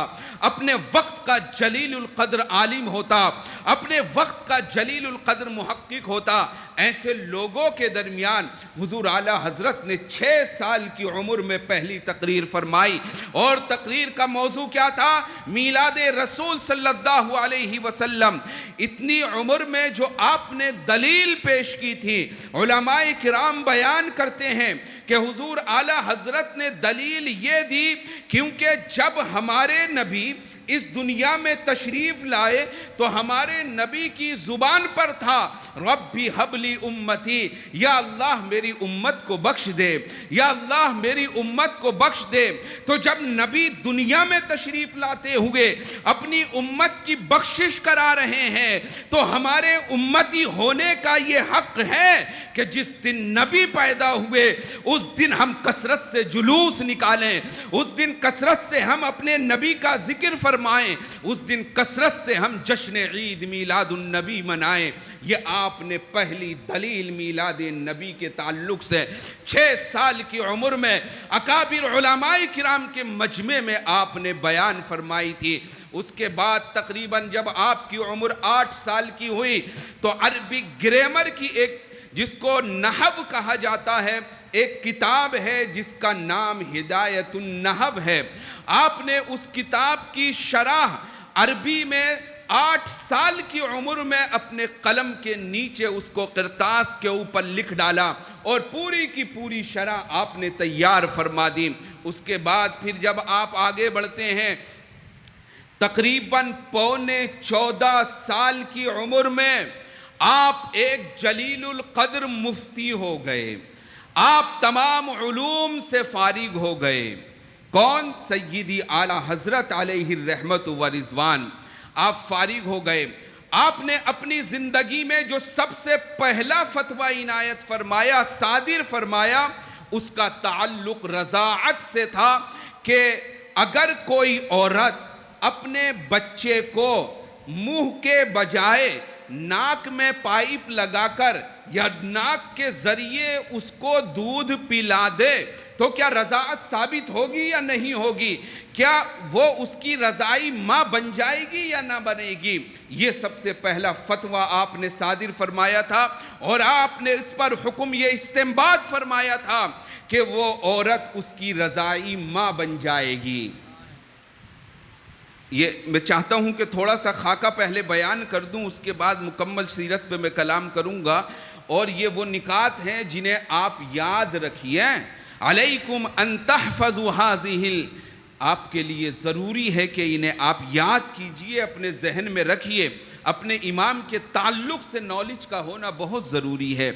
اپنے وقت کا جلیل القدر عالم ہوتا، اپنے وقت کا جلیل القدر محقق ہوتا۔ ایسے لوگوں کے درمیان حضور اعلیٰ حضرت نے 6 سال کی عمر میں پہلی تقریر فرمائی، اور تقریر کا موضوع کیا تھا؟ میلاد رسول صلی اللہ علیہ وسلم۔ اتنی عمر میں جو آپ نے دلیل پیش کی تھی، علماء کرام بیان کرتے ہیں کہ حضور اعلیٰ حضرت نے دلیل یہ دی کیونکہ جب ہمارے نبی اس دنیا میں تشریف لائے تو ہمارے نبی کی زبان پر تھا ربی حبلی امتی، یا اللہ میری امت کو بخش دے، یا اللہ میری امت کو بخش دے۔ تو جب نبی دنیا میں تشریف لاتے ہوئے اپنی امت کی بخشش کرا رہے ہیں تو ہمارے امتی ہونے کا یہ حق ہے کہ جس دن نبی پیدا ہوئے اس دن ہم کثرت سے جلوس نکالیں، اس دن کثرت سے ہم اپنے نبی کا ذکر فرمائیں، اس دن کثرت سے ہم جشن عید میلاد النبی منائیں۔ یہ آپ نے پہلی دلیل میلاد نبی کے تعلق سے 6 سال کی عمر میں اکابر علماء کرام کے مجمع میں آپ نے بیان فرمائی تھی۔ اس کے بعد تقریباً جب آپ کی عمر 8 سال کی ہوئی تو عربی گرامر کی ایک جس کو نحو کہا جاتا ہے ایک کتاب ہے جس کا نام ہدایت النحو ہے، آپ نے اس کتاب کی شرح عربی میں 8 سال کی عمر میں اپنے قلم کے نیچے اس کو کرتاس کے اوپر لکھ ڈالا اور پوری کی پوری شرح آپ نے تیار فرما دی۔ اس کے بعد پھر جب آپ آگے بڑھتے ہیں تقریباً 14 سال کی عمر میں آپ ایک جلیل القدر مفتی ہو گئے، آپ تمام علوم سے فارغ ہو گئے۔ کون؟ سیدی اعلیٰ حضرت علیہ الرحمت و رضوان، آپ فارغ ہو گئے۔ آپ نے اپنی زندگی میں جو سب سے پہلا فتویٰ عنایت فرمایا، صادر فرمایا، اس کا تعلق رضاعت سے تھا کہ اگر کوئی عورت اپنے بچے کو منہ کے بجائے ناک میں پائپ لگا کر یا ناک کے ذریعے اس کو دودھ پلا دے تو کیا رضاعت ثابت ہوگی یا نہیں ہوگی؟ کیا وہ اس کی رضائی ماں بن جائے گی یا نہ بنے گی؟ یہ سب سے پہلا فتویٰ آپ نے صادر فرمایا تھا اور آپ نے اس پر حکم یہ استنباط فرمایا تھا کہ وہ عورت اس کی رضائی ماں بن جائے گی۔ یہ میں چاہتا ہوں کہ تھوڑا سا خاکہ پہلے بیان کر دوں، اس کے بعد مکمل سیرت پہ میں کلام کروں گا، اور یہ وہ نکات ہیں جنہیں آپ یاد رکھیے۔ علیکم ان تحفظوا هذه، آپ کے لیے ضروری ہے کہ انہیں آپ یاد کیجئے، اپنے ذہن میں رکھیے۔ اپنے امام کے تعلق سے نالج کا ہونا بہت ضروری ہے۔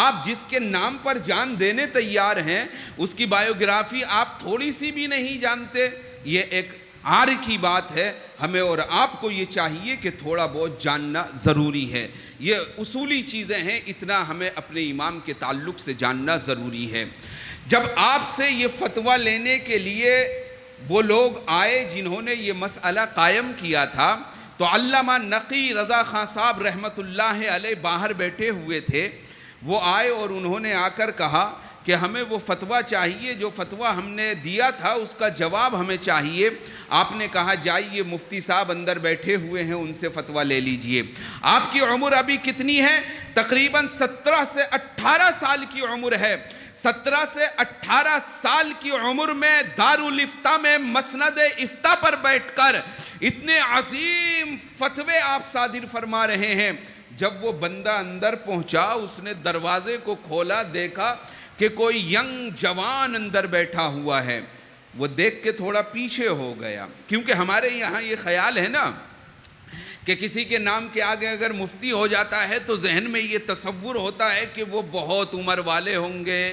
آپ جس کے نام پر جان دینے تیار ہیں اس کی بایوگرافی آپ تھوڑی سی بھی نہیں جانتے، یہ ایک عار کی بات ہے۔ ہمیں اور آپ کو یہ چاہیے کہ تھوڑا بہت جاننا ضروری ہے، یہ اصولی چیزیں ہیں، اتنا ہمیں اپنے امام کے تعلق سے جاننا ضروری ہے۔ جب آپ سے یہ فتویٰ لینے کے لیے وہ لوگ آئے جنہوں نے یہ مسئلہ قائم کیا تھا تو علامہ نقی رضا خان صاحب رحمت اللہ علیہ باہر بیٹھے ہوئے تھے، وہ آئے اور انہوں نے آ کر کہا کہ ہمیں وہ فتویٰ چاہیے، جو فتویٰ ہم نے دیا تھا اس کا جواب ہمیں چاہیے۔ آپ نے کہا جائیے مفتی صاحب اندر بیٹھے ہوئے ہیں، ان سے فتویٰ لے لیجئے۔ آپ کی عمر ابھی کتنی ہے؟ تقریباً 17 سے 18 سال کی عمر ہے۔ 17 سے 18 سال کی عمر میں دارالفتاء میں مسند افتاء پر بیٹھ کر اتنے عظیم فتوے آپ صادر فرما رہے ہیں۔ جب وہ بندہ اندر پہنچا، اس نے دروازے کو کھولا، دیکھا کہ کوئی ینگ جوان اندر بیٹھا ہوا ہے۔ وہ دیکھ کے تھوڑا پیچھے ہو گیا، کیونکہ ہمارے یہاں یہ خیال ہے نا کہ کسی کے نام کے آگے اگر مفتی ہو جاتا ہے تو ذہن میں یہ تصور ہوتا ہے کہ وہ بہت عمر والے ہوں گے،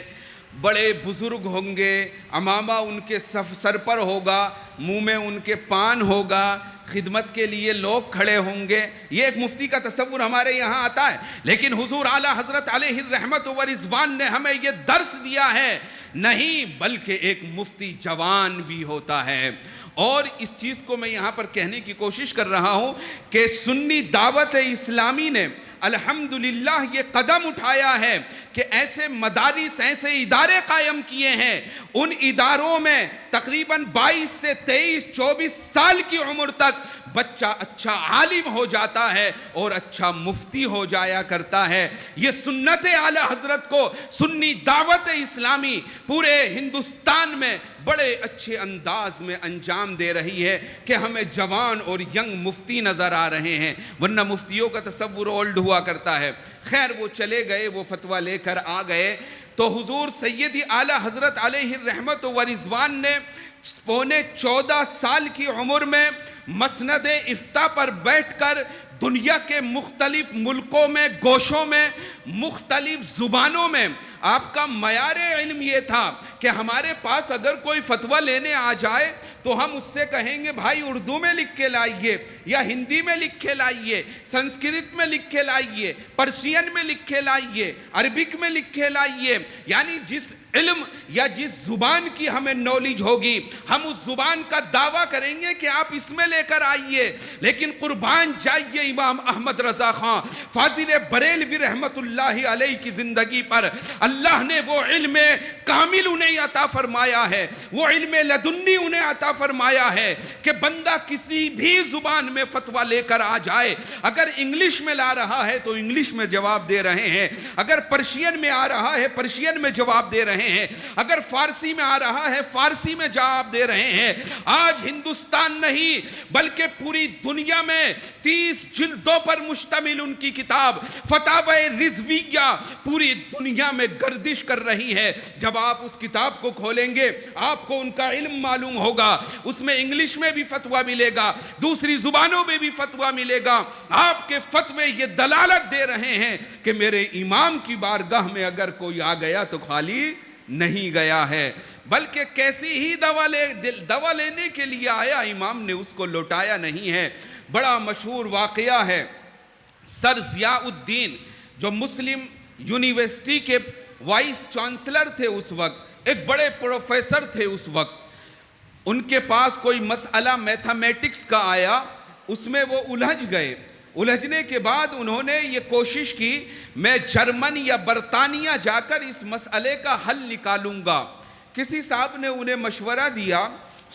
بڑے بزرگ ہوں گے، عمامہ ان کے سر پر ہوگا، منہ میں ان کے پان ہوگا، خدمت کے لیے لوگ کھڑے ہوں گے۔ یہ ایک مفتی کا تصور ہمارے یہاں آتا ہے، لیکن حضور اعلیٰ حضرت علیہ الرحمت و رضوان نے ہمیں یہ درس دیا ہے، نہیں بلکہ ایک مفتی جوان بھی ہوتا ہے۔ اور اس چیز کو میں یہاں پر کہنے کی کوشش کر رہا ہوں کہ سنی دعوت اسلامی نے الحمدللہ یہ قدم اٹھایا ہے کہ ایسے مدارس، ایسے ادارے قائم کیے ہیں، ان اداروں میں تقریباً 22 سے 23 24 سال کی عمر تک بچہ اچھا عالم ہو جاتا ہے اور اچھا مفتی ہو جایا کرتا ہے۔ یہ سنت اعلیٰ حضرت کو سنی دعوت اسلامی پورے ہندوستان میں بڑے اچھے انداز میں انجام دے رہی ہے کہ ہمیں جوان اور ینگ مفتی نظر آ رہے ہیں، ورنہ مفتیوں کا تصور اولڈ ہوا کرتا ہے۔ خیر وہ چلے گئے، وہ فتویٰ لے کر آ گئے تو حضور سیدی اعلیٰ حضرت علیہ الرحمت و رضوان نے 14.25 سال کی عمر میں مسند افتاء پر بیٹھ کر دنیا کے مختلف ملکوں میں، گوشوں میں، مختلف زبانوں میں آپ کا معیار علم یہ تھا کہ ہمارے پاس اگر کوئی فتویٰ لینے آ جائے تو ہم اس سے کہیں گے بھائی اردو میں لکھ کے لائیے، یا ہندی میں لکھ کے لائیے، سنسکرت میں لکھ کے لائیے، پرشین میں لکھ کے لائیے، عربک میں لکھ کے لائیے. یعنی جس علم یا جس زبان کی ہمیں نالج ہوگی ہم اس زبان کا دعویٰ کریں گے کہ آپ اس میں لے کر آئیے. لیکن قربان جائیے امام احمد رضا خان فاضل بریلوی رحمت اللہ علیہ کی زندگی پر، اللہ نے وہ علم کامل انہیں عطا فرمایا ہے، وہ علم لدنی انہیں عطا فرمایا ہے کہ بندہ کسی بھی زبان میں فتویٰ لے کر آ جائے. اگر انگلش میں لا رہا ہے تو انگلش میں جواب دے رہے ہیں، اگر پرشین میں آ رہا ہے پرشین میں جواب دے رہے ہیں، اگر فارسی میں آ رہا ہے فارسی میں جواب دے رہے ہیں. آج ہندوستان نہیں بلکہ پوری دنیا میں 30 جلدوں پر مشتمل ان کی کتاب فتاوی رضویہ پوری دنیا میں گردش کر رہی ہے. جب آپ اس کتاب کو کھولیں گے آپ کو ان کا علم معلوم ہوگا. اس میں انگلش میں بھی فتویٰ ملے گا، دوسری زبانوں میں بھی فتویٰ ملے گا. آپ کے فتوے یہ دلالت دے رہے ہیں کہ میرے امام کی بارگاہ میں اگر کوئی آ گیا تو خالی نہیں گیا ہے، بلکہ کیسی ہی دوا لینے کے لیے آیا، امام نے اس کو لوٹایا نہیں ہے. بڑا مشہور واقعہ ہے، سر ضیاء الدین جو مسلم یونیورسٹی کے وائس چانسلر تھے اس وقت، ایک بڑے پروفیسر تھے اس وقت. ان کے پاس کوئی مسئلہ میتھمیٹکس کا آیا، اس میں وہ الجھ گئے. الجھنے کے بعد انہوں نے یہ کوشش کی میں جرمن یا برطانیہ جا کر اس مسئلے کا حل نکالوں گا. کسی صاحب نے انہیں مشورہ دیا،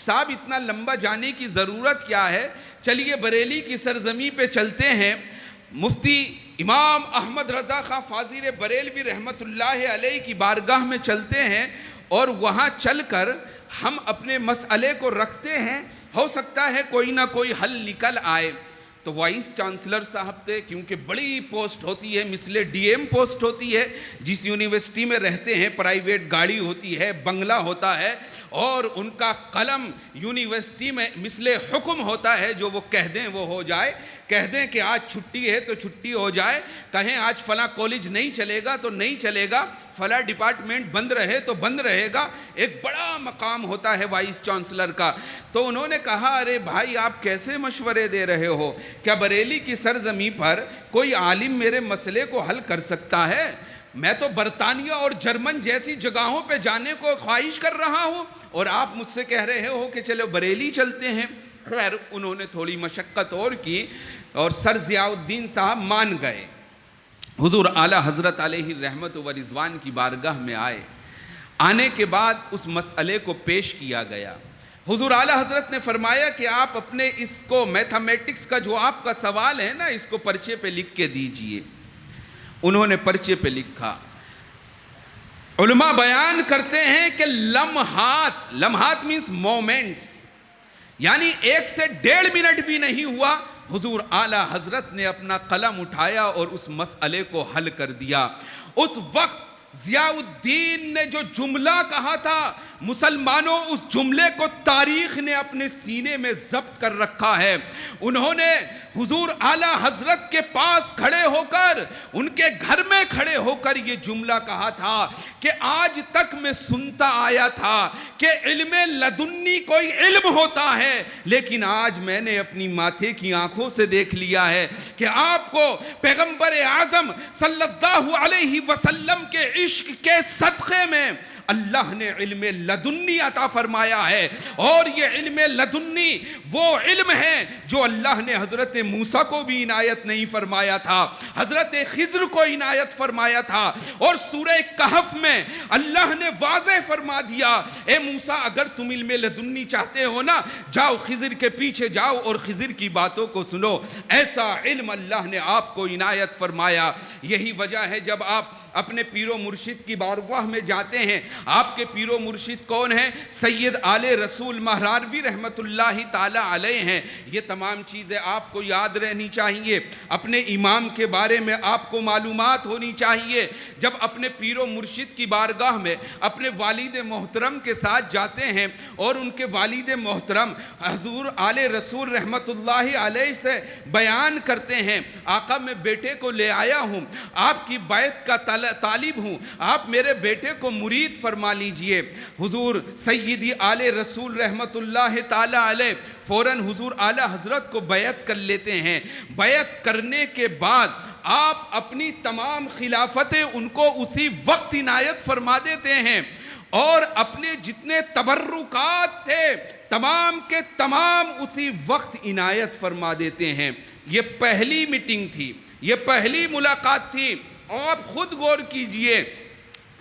صاحب اتنا لمبا جانے کی ضرورت کیا ہے، چلیے بریلی کی سرزمین پہ چلتے ہیں، مفتی امام احمد رضا خان فاضل بریلوی رحمت اللہ علیہ کی بارگاہ میں چلتے ہیں اور وہاں چل کر ہم اپنے مسئلے کو رکھتے ہیں، ہو سکتا ہے کوئی نہ کوئی حل نکل آئے. تو وائس چانسلر صاحب تھے، کیونکہ بڑی پوسٹ ہوتی ہے، مثل ڈی ایم پوسٹ ہوتی ہے، جس یونیورسٹی میں رہتے ہیں پرائیویٹ گاڑی ہوتی ہے، بنگلہ ہوتا ہے، اور ان کا قلم یونیورسٹی میں مثل حکم ہوتا ہے، جو وہ کہہ دیں وہ ہو جائے. کہہ دیں کہ آج چھٹی ہے تو چھٹی ہو جائے، کہیں آج فلاں کالج نہیں چلے گا تو نہیں چلے گا، فلاں ڈپارٹمنٹ بند رہے تو بند رہے گا. ایک بڑا مقام ہوتا ہے وائس چانسلر کا. تو انہوں نے کہا ارے بھائی آپ کیسے مشورے دے رہے ہو، کیا بریلی کی سرزمین پر کوئی عالم میرے مسئلے کو حل کر سکتا ہے؟ میں تو برطانیہ اور جرمن جیسی جگہوں پہ جانے کو خواہش کر رہا ہوں اور آپ مجھ سے کہہ رہے ہو کہ چلو بریلی چلتے ہیں. خیر انہوں نے تھوڑی مشقت اور کی اور سر ضیاء الدین صاحب مان گئے. حضور اعلیٰ حضرت علیہ رحمت و رضوان کی بارگاہ میں آئے. آنے کے بعد اس مسئلے کو پیش کیا گیا. حضور اعلیٰ حضرت نے فرمایا کہ آپ اپنے اس کو میتھمیٹکس کا جو آپ کا سوال ہے نا اس کو پرچے پہ لکھ کے دیجئے. انہوں نے پرچے پہ لکھا. علماء بیان کرتے ہیں کہ لمحات مینس مومنٹس، یعنی 1 سے 1.5 منٹ بھی نہیں ہوا حضور اعلیٰ حضرت نے اپنا قلم اٹھایا اور اس مسئلے کو حل کر دیا. اس وقت ضیاء الدین نے جو جملہ کہا تھا مسلمانوں اس جملے کو تاریخ نے اپنے سینے میں ضبط کر رکھا ہے. انہوں نے حضور اعلیٰ حضرت کے پاس کھڑے ہو کر ان کے گھر میں کھڑے ہو کر یہ جملہ کہا تھا کہ آج تک میں سنتا آیا تھا کہ علم لدنی کوئی علم ہوتا ہے، لیکن آج میں نے اپنی ماتھے کی آنکھوں سے دیکھ لیا ہے کہ آپ کو پیغمبر اعظم صلی اللہ علیہ وسلم کے عشق کے صدقے میں اللہ نے علم لدنی عطا فرمایا ہے. اور یہ علم لدنی وہ علم ہے جو اللہ نے حضرت موسیٰ کو بھی عنایت نہیں فرمایا تھا، حضرت خضر کو عنایت فرمایا تھا. اور سورہ کہف میں اللہ نے واضح فرما دیا اے موسیٰ اگر تم علم لدنی چاہتے ہو نا جاؤ خضر کے پیچھے جاؤ اور خضر کی باتوں کو سنو. ایسا علم اللہ نے آپ کو عنایت فرمایا. یہی وجہ ہے جب آپ اپنے پیر و مرشد کی بارگاہ میں جاتے ہیں آپ کے پیر و مرشد کون ہیں؟ سید آل رسول مہرانوی رحمت اللہ تعالی علیہ ہیں۔ یہ تمام چیزیں آپ کو یاد رہنی چاہیے۔ اپنے امام کے بارے میں آپ کو معلومات ہونی چاہیے۔ جب اپنے پیر و مرشد کی بارگاہ میں اپنے والد محترم کے ساتھ جاتے ہیں اور ان کے والد محترم حضور آل رسول رحمت اللہ علیہ سے بیان کرتے ہیں، آقا میں بیٹے کو لے آیا ہوں، آپ کی بیعت کا طالب ہوں، آپ میرے بیٹے کو مرید فرما لیجئے۔ حضور سیدی آل رسول رحمت اللہ تعالی علیہ فوراً حضور اعلی حضرت کو بیعت کر لیتے ہیں۔ بیعت کرنے کے بعد آپ اپنی تمام خلافتیں ان کو اسی وقت عنایت فرما دیتے ہیں، اور اپنے جتنے تبرکات تھے تمام کے تمام اسی وقت عنایت فرما دیتے ہیں۔ یہ پہلی میٹنگ تھی، یہ پہلی ملاقات تھی۔ آپ خود غور کیجئے،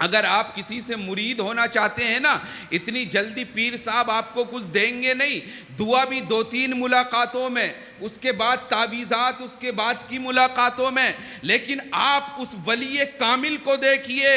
اگر آپ کسی سے مرید ہونا چاہتے ہیں نا، اتنی جلدی پیر صاحب آپ کو کچھ دیں گے نہیں، دعا بھی 2-3 ملاقاتوں میں، اس کے بعد تعویذات اس کے بعد کی ملاقاتوں میں۔ لیکن آپ اس ولی کامل کو دیکھیے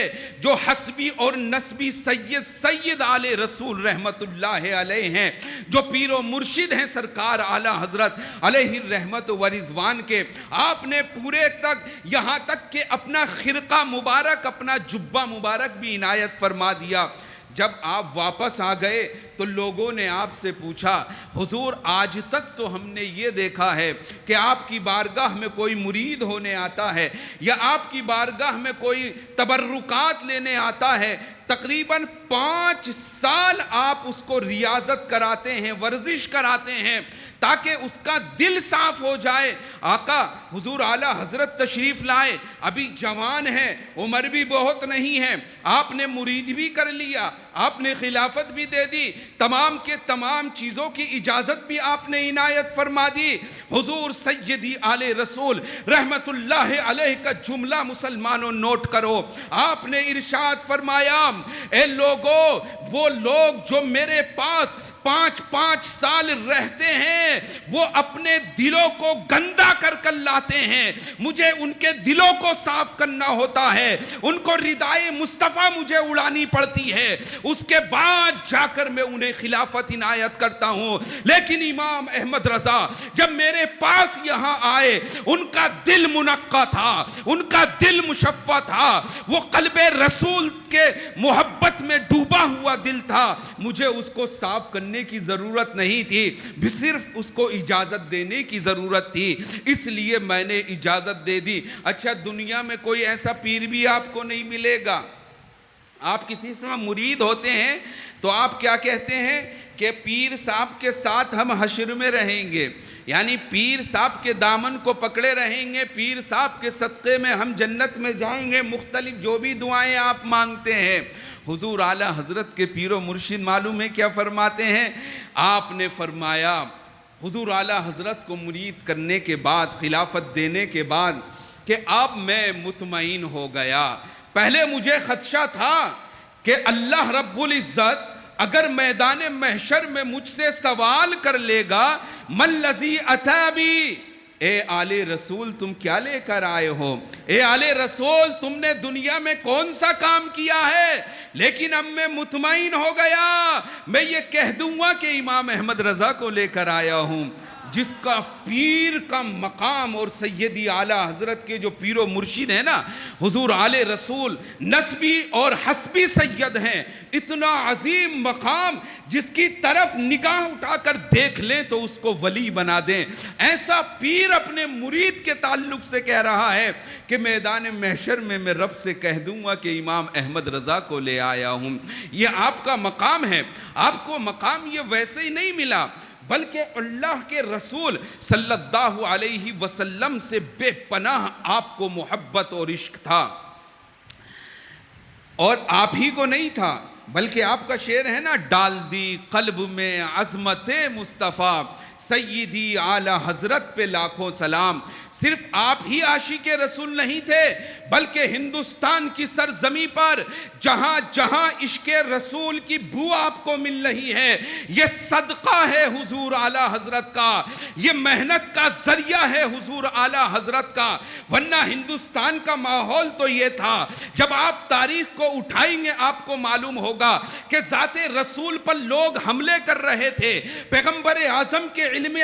جو حسبی اور نسبی سید آل رسول رحمت اللہ علیہ ہیں، جو پیر و مرشد ہیں سرکار اعلی حضرت علیہ الرحمت و رضوان کے۔ آپ نے پورے تک یہاں تک کہ اپنا خرقہ مبارک، اپنا جبہ مبارک بھی عنایت فرما دیا۔ جب آپ واپس آ گئے تو لوگوں نے آپ سے پوچھا، حضور آج تک تو ہم نے یہ دیکھا ہے کہ آپ کی بارگاہ میں کوئی مرید ہونے آتا ہے یا آپ کی بارگاہ میں کوئی تبرکات لینے آتا ہے، تقریباً 5 سال آپ اس کو ریاضت کراتے ہیں، ورزش کراتے ہیں تاکہ اس کا دل صاف ہو جائے۔ آقا حضور اعلی حضرت تشریف لائے، ابھی جوان ہیں، عمر بھی بہت نہیں ہے، آپ نے مرید بھی کر لیا، آپ نے خلافت بھی دے دی، تمام کے تمام چیزوں کی اجازت بھی آپ نے عنایت فرما دی۔ حضور سیدی آل رسول رحمت اللہ علیہ کا جملہ مسلمانوں نوٹ کرو، آپ نے ارشاد فرمایا، اے لوگو، وہ لوگ جو میرے پاس 5 سال رہتے ہیں وہ اپنے دلوں کو گندا کر کر لاتے ہیں، مجھے ان کے دلوں کو صاف کرنا ہوتا ہے، ان کو ردائے مصطفیٰ مجھے اڑانی پڑتی ہے، اس کے بعد جا کر میں انہیں خلافت عنایت کرتا ہوں۔ لیکن امام احمد رضا جب میرے پاس یہاں آئے، ان کا دل منقع تھا، ان کا دل مشفع تھا، وہ قلب رسول کے محبت میں ڈوبا ہوا دل تھا، مجھے اس کو صاف کرنے کی ضرورت نہیں تھی، صرف اس کو اجازت دینے کی ضرورت تھی، اس لیے میں نے اجازت دے دی۔ اچھا، دنیا میں کوئی ایسا پیر بھی آپ کو نہیں ملے گا۔ آپ کسی سے مرید ہوتے ہیں تو آپ کیا کہتے ہیں کہ پیر صاحب کے ساتھ ہم حشر میں رہیں گے، یعنی پیر صاحب کے دامن کو پکڑے رہیں گے، پیر صاحب کے صدقے میں ہم جنت میں جائیں گے، مختلف جو بھی دعائیں آپ مانگتے ہیں۔ حضور اعلی حضرت کے پیر و مرشد معلوم ہے کیا فرماتے ہیں؟ آپ نے فرمایا، حضور اعلی حضرت کو مرید کرنے کے بعد، خلافت دینے کے بعد، کہ اب میں مطمئن ہو گیا۔ پہلے مجھے خدشہ تھا کہ اللہ رب العزت اگر میدان محشر میں مجھ سے سوال کر لے گا، من الذی اتی بی، اے آل رسول تم کیا لے کر آئے ہو، اے آل رسول تم نے دنیا میں کون سا کام کیا ہے؟ لیکن اب میں مطمئن ہو گیا، میں یہ کہہ دوں گا کہ امام احمد رضا کو لے کر آیا ہوں، جس کا پیر کا مقام، اور سیدی اعلی حضرت کے جو پیر و مرشد ہیں نا، حضور آل رسول نسبی اور حسبی سید ہیں، اتنا عظیم مقام جس کی طرف نگاہ اٹھا کر دیکھ لیں تو اس کو ولی بنا دیں، ایسا پیر اپنے مرید کے تعلق سے کہہ رہا ہے کہ میدان محشر میں میں رب سے کہہ دوں گا کہ امام احمد رضا کو لے آیا ہوں۔ یہ آپ کا مقام ہے، آپ کو مقام یہ ویسے ہی نہیں ملا، بلکہ اللہ کے رسول صلی اللہ علیہ وسلم سے بے پناہ آپ کو محبت اور عشق تھا، اور آپ ہی کو نہیں تھا بلکہ آپ کا شعر ہے نا، ڈال دی قلب میں عظمت مصطفیٰ، سیدی اعلی حضرت پہ لاکھوں سلام۔ صرف آپ ہی عاشق رسول نہیں تھے بلکہ ہندوستان کی سرزمین پر جہاں جہاں عشق رسول کی بو آپ کو مل رہی ہے، یہ صدقہ ہے حضور اعلی حضرت کا، یہ محنت کا ذریعہ ہے حضور اعلی حضرت کا۔ ورنہ ہندوستان کا ماحول تو یہ تھا، جب آپ تاریخ کو اٹھائیں گے آپ کو معلوم ہوگا کہ ذات رسول پر لوگ حملے کر رہے تھے، پیغمبر اعظم کے علم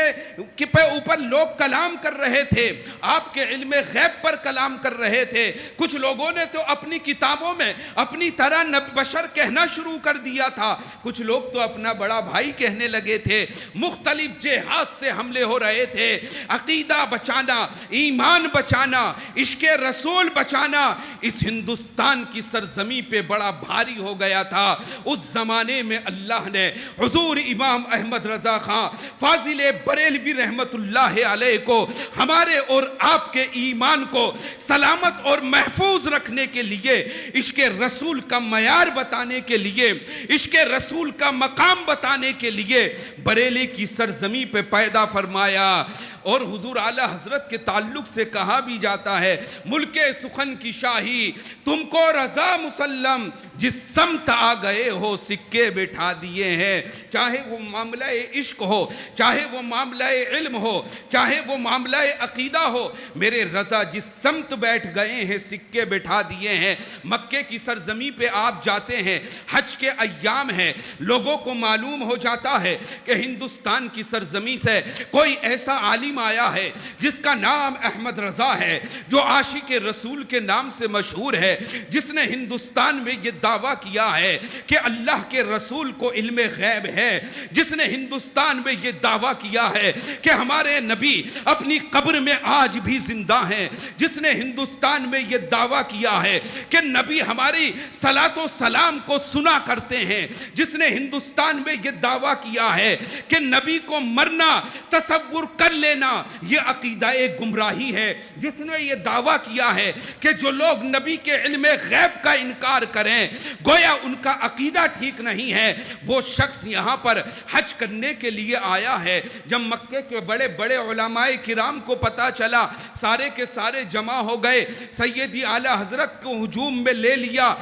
کے اوپر لوگ کلام کر رہے تھے، آپ کے علم غیب پر کلام کر رہے تھے۔ کچھ لوگوں نے تو اپنی کتابوں میں اپنی طرح بشر کہنا شروع کر دیا تھا، کچھ لوگ تو اپنا بڑا بھائی کہنے لگے تھے، مختلف جہات سے حملے ہو رہے تھے۔ عقیدہ بچانا، ایمان بچانا، عشق رسول بچانا اس ہندوستان کی سرزمین پہ بڑا بھاری ہو گیا تھا۔ اس زمانے میں اللہ نے حضور امام احمد رضا خان فاضل بریلوی رحمت اللہ علیہ کو ہمارے اور آپ کے ایمان کو سلامت اور محفوظ رکھنے کے لیے، عشق رسول کا معیار بتانے کے لیے، عشق رسول کا مقام بتانے کے لیے بریلی کی سرزمین پہ پیدا فرمایا۔ اور حضور اعلی حضرت کے تعلق سے کہا بھی جاتا ہے، ملک سخن کی شاہی تم کو رضا مسلم، جس سمت آ گئے ہو سکے بٹھا دیے ہیں۔ چاہے وہ معاملہ عشق ہو، چاہے وہ معاملہ علم ہو، چاہے وہ معاملہ عقیدہ ہو، میرے رضا جس سمت بیٹھ گئے ہیں سکے بٹھا دیے ہیں۔ مکے کی سرزمین پہ آپ جاتے ہیں، حج کے ایام ہیں، لوگوں کو معلوم ہو جاتا ہے کہ ہندوستان کی سرزمین سے کوئی ایسا عالم آیا ہے جس کا نام احمد رضا ہے، جو عاشق رسول کے نام سے مشہور ہے، جس نے ہندوستان میں یہ دعویٰ کیا ہے کہ اللہ کے رسول کو علم غیب ہے، جس نے ہندوستان میں یہ دعویٰ کیا ہے کہ ہمارے نبی اپنی قبر میں آج بھی زندہ ہیں، جس نے ہندوستان میں یہ دعویٰ کیا ہے کہ نبی ہماری صلاۃ و سلام کو سنا کرتے ہیں، جس نے ہندوستان میں یہ دعویٰ کیا ہے کہ نبی کو مرنا تصور کر لینا یہ عقیدہ گمراہی ہے، جس نے یہ دعویٰ کیا ہے کہ جو لوگ نبی کے علم غیب کا انکار کریں گویا ان کا عقیدہ ٹھیک نہیں ہے، وہ شخص یہاں پر حج کرنے کے لیے آیا ہے۔ جب مکے کے بڑے بڑے علماء کرام کو پتا چلا، سارے کے سارے جمع ہو گئے، سیدی اعلی حضرت کو ہجوم میں لے لیا